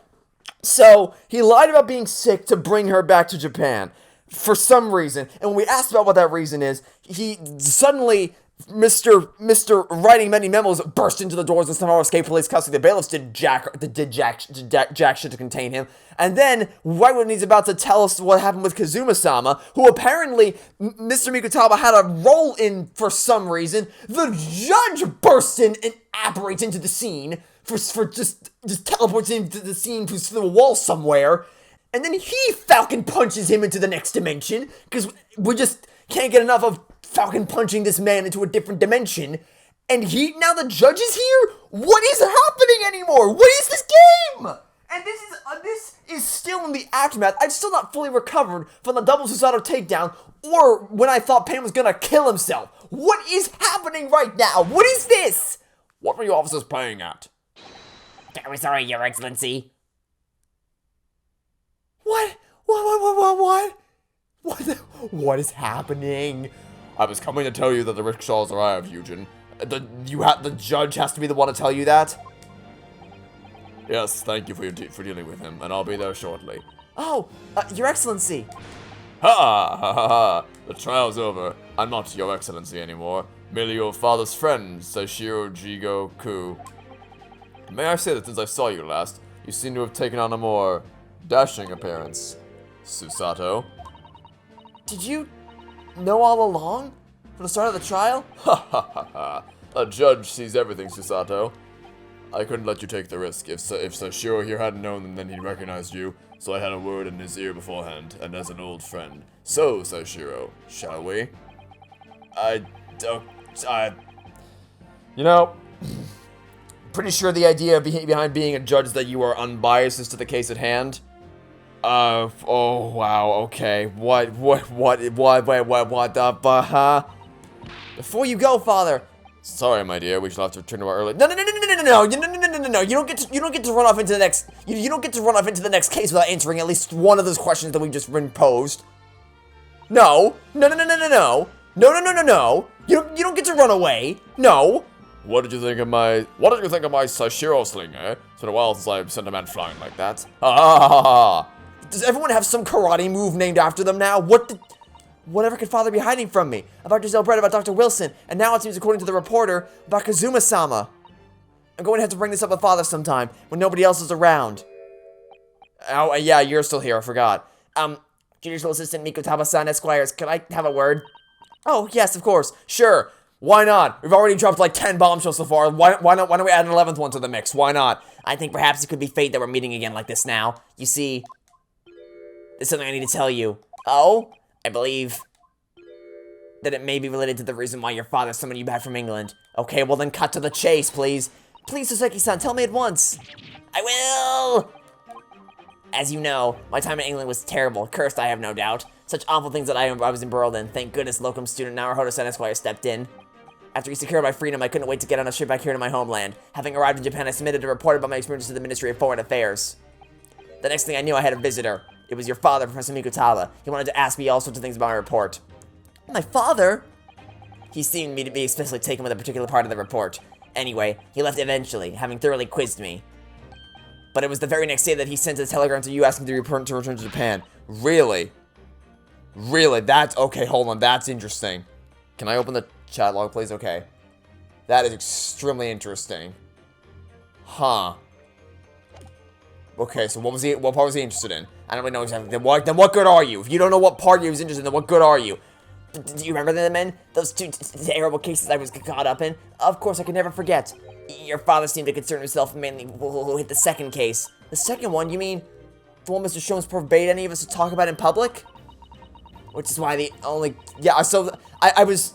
So, he lied about being sick to bring her back to Japan. For some reason. And when we asked about what that reason is, he suddenly... Mr. writing many memos burst into the doors and somehow escaped police custody. The bailiffs did jack shit to contain him. And then, right when he's about to tell us what happened with Kazuma-sama, who apparently Mr. Mikutaba had a role in for some reason, the judge bursts in and apparates into the scene, just teleports into the scene through a wall somewhere, and then he Falcon punches him into the next dimension, because we just can't get enough of Falcon punching this man into a different dimension, and now the judge is here? What is happening anymore? What is this game? And this is still in the aftermath. I'm still not fully recovered from the double Susato takedown, or when I thought Pain was gonna kill himself. What is happening right now? What is this? What were you officers playing at? Very sorry, Your Excellency. What? What is happening? I was coming to tell you that the rickshaws arrived, Eugen. The judge has to be the one to tell you that? Yes, thank you for dealing with him, and I'll be there shortly. Oh, Your Excellency. Ha! The trial's over. I'm not Your Excellency anymore. Merely your father's friend, Seishiro Jigoku. May I say that since I saw you last, you seem to have taken on a more dashing appearance, Susato. Did you know all along? From the start of the trial? Ha! A judge sees everything, Susato. I couldn't let you take the risk. If Seishiro here hadn't known, then he'd recognized you, so I had a word in his ear beforehand, and as an old friend. So, Seishiro, shall we? You know, pretty sure the idea behind being a judge is that you are unbiased as to the case at hand. Oh, wow, okay. What the, Before you go, Father. Sorry, my dear, we shall have to return to our early- No. You don't get to run off into the next. You don't get to run off into the next case without answering at least one of those questions that we've just been posed. No. No. You don't get to run away. No. What did you think of my Sashiro sling, eh? It's been a while since I've sent a man flying like that. Ah! Does everyone have some karate move named after them now? Whatever could father be hiding from me? About Giselle Brett, about Dr. Wilson, and now it seems, according to the reporter, about Kazuma-sama. I'm going to have to bring this up with father sometime, when nobody else is around. Oh, yeah, you're still here, I forgot. Judicial Assistant Mikotaba-san, Esquires, could I have a word? Oh, yes, of course. Sure. Why not? We've already dropped like 10 bombshells so far. Why don't we add an 11th one to the mix? Why not? I think perhaps it could be fate that we're meeting again like this now. You see, there's something I need to tell you. Oh? I believe that it may be related to the reason why your father summoned you back from England. Okay, well then cut to the chase, please. Please, Soseki-san, tell me at once. I will! As you know, my time in England was terrible. Cursed, I have no doubt. Such awful things that I was embroiled in. Thank goodness locum student Naruhodo-san Esquire stepped in. After he secured my freedom, I couldn't wait to get on a ship back here to my homeland. Having arrived in Japan, I submitted a report about my experiences to the Ministry of Foreign Affairs. The next thing I knew, I had a visitor. It was your father, Professor Mikutaba. He wanted to ask me all sorts of things about my report. My father? He seemed me to be especially taken with a particular part of the report. Anyway, he left eventually, having thoroughly quizzed me. But it was the very next day that he sent a telegram to you asking to return to Japan. Really? Really? That's... Okay, hold on. That's interesting. Can I open the chat log, please? Okay. That is extremely interesting. Huh. Okay, so what part was he interested in? I don't really know exactly. Then what good are you? If you don't know what part he was interested in, then what good are you? Do you remember them, men? Those two terrible cases I was caught up in? Of course, I can never forget. Your father seemed to concern himself mainly with the second case. The second one? You mean the one Mr. Sholmes forbade any of us to talk about in public? Which is why the only... Yeah, so I was...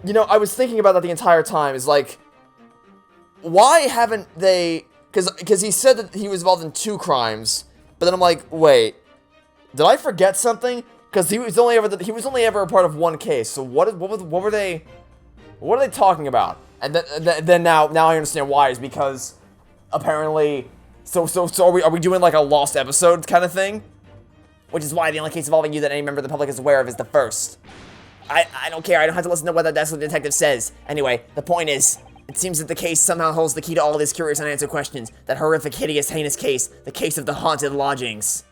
You know, I was thinking about that the entire time. Is like... Why haven't they... Because he said that he was involved in 2 crimes. But then I'm like, wait. Did I forget something? Because he was only ever a part of 1 case. So what were they... What are they talking about? And then now I understand why. Is because apparently... So are we doing like a lost episode kind of thing? Which is why the only case involving you that any member of the public is aware of is the first. I don't care. I don't have to listen to what the desk detective says. Anyway, the point is, it seems that the case somehow holds the key to all these curious unanswered questions. That horrific, hideous, heinous case. The case of the haunted lodgings.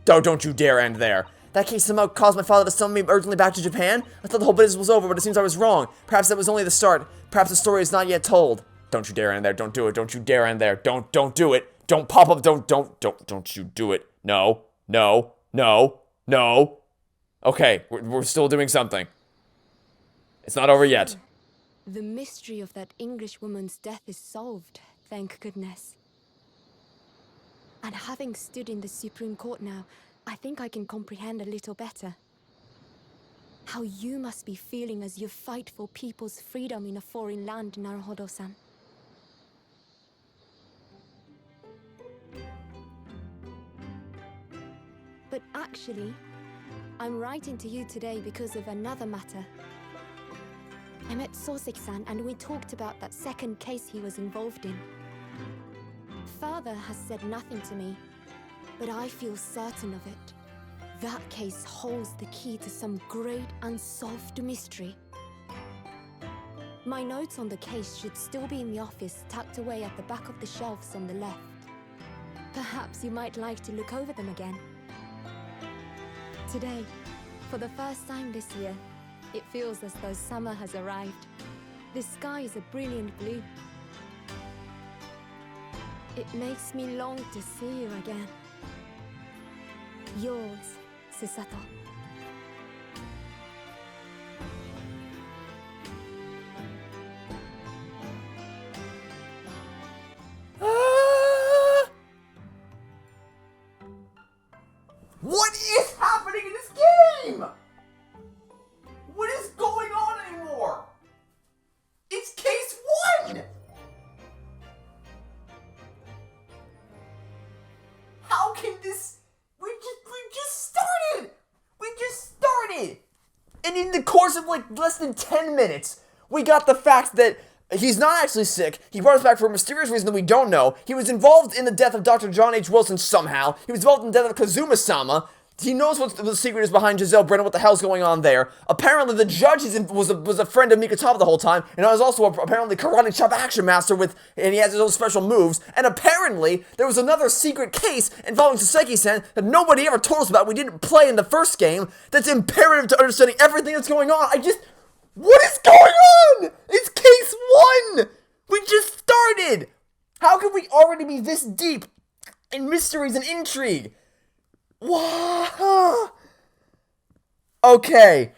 Don't you dare end there. That case somehow caused my father to summon me urgently back to Japan? I thought the whole business was over, but it seems I was wrong. Perhaps that was only the start. Perhaps the story is not yet told. Don't you dare end there. Don't do it. Don't you dare end there. Don't do it. Don't pop up. Don't you do it. No. Okay, we're still doing something. It's not over yet. The mystery of that English woman's death is solved, thank goodness. And having stood in the Supreme Court now, I think I can comprehend a little better. How you must be feeling as you fight for people's freedom in a foreign land, Naruhodo-san. But actually, I'm writing to you today because of another matter. I met Soseki-san and we talked about that second case he was involved in. Father has said nothing to me, but I feel certain of it. That case holds the key to some great unsolved mystery. My notes on the case should still be in the office, tucked away at the back of the shelves on the left. Perhaps you might like to look over them again. Today, for the first time this year, it feels as though summer has arrived. The sky is a brilliant blue. It makes me long to see you again. Yours, Susato. What is happening in this game? What is going on anymore? It's case 1! How can this... We just started! We just started! And in the course of like less than 10 minutes, we got the fact that He's not actually sick. He brought us back for a mysterious reason that we don't know. He was involved in the death of Dr. John H. Wilson somehow. He was involved in the death of Kazuma-sama. He knows what the secret is behind Giselle Brennan, what the hell's going on there. Apparently, the judge was a friend of Mikutama the whole time, and I was also apparently karate chop action master and he has his own special moves. And apparently, there was another secret case involving Soseki-san that nobody ever told us about. We didn't play in the first game. That's imperative to understanding everything that's going on. What is going on? It's case 1. We just started. How can we already be this deep in mysteries and intrigue? What? Okay.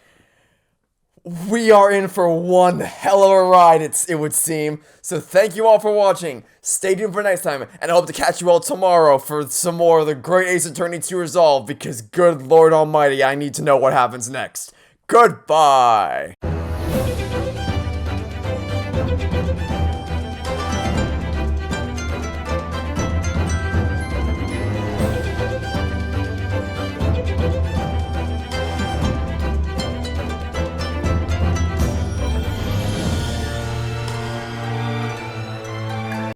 We are in for one hell of a ride, it would seem. So thank you all for watching. Stay tuned for next time, and I hope to catch you all tomorrow for some more of the Great Ace Attorney 2 Resolve, because good Lord Almighty, I need to know what happens next. Goodbye.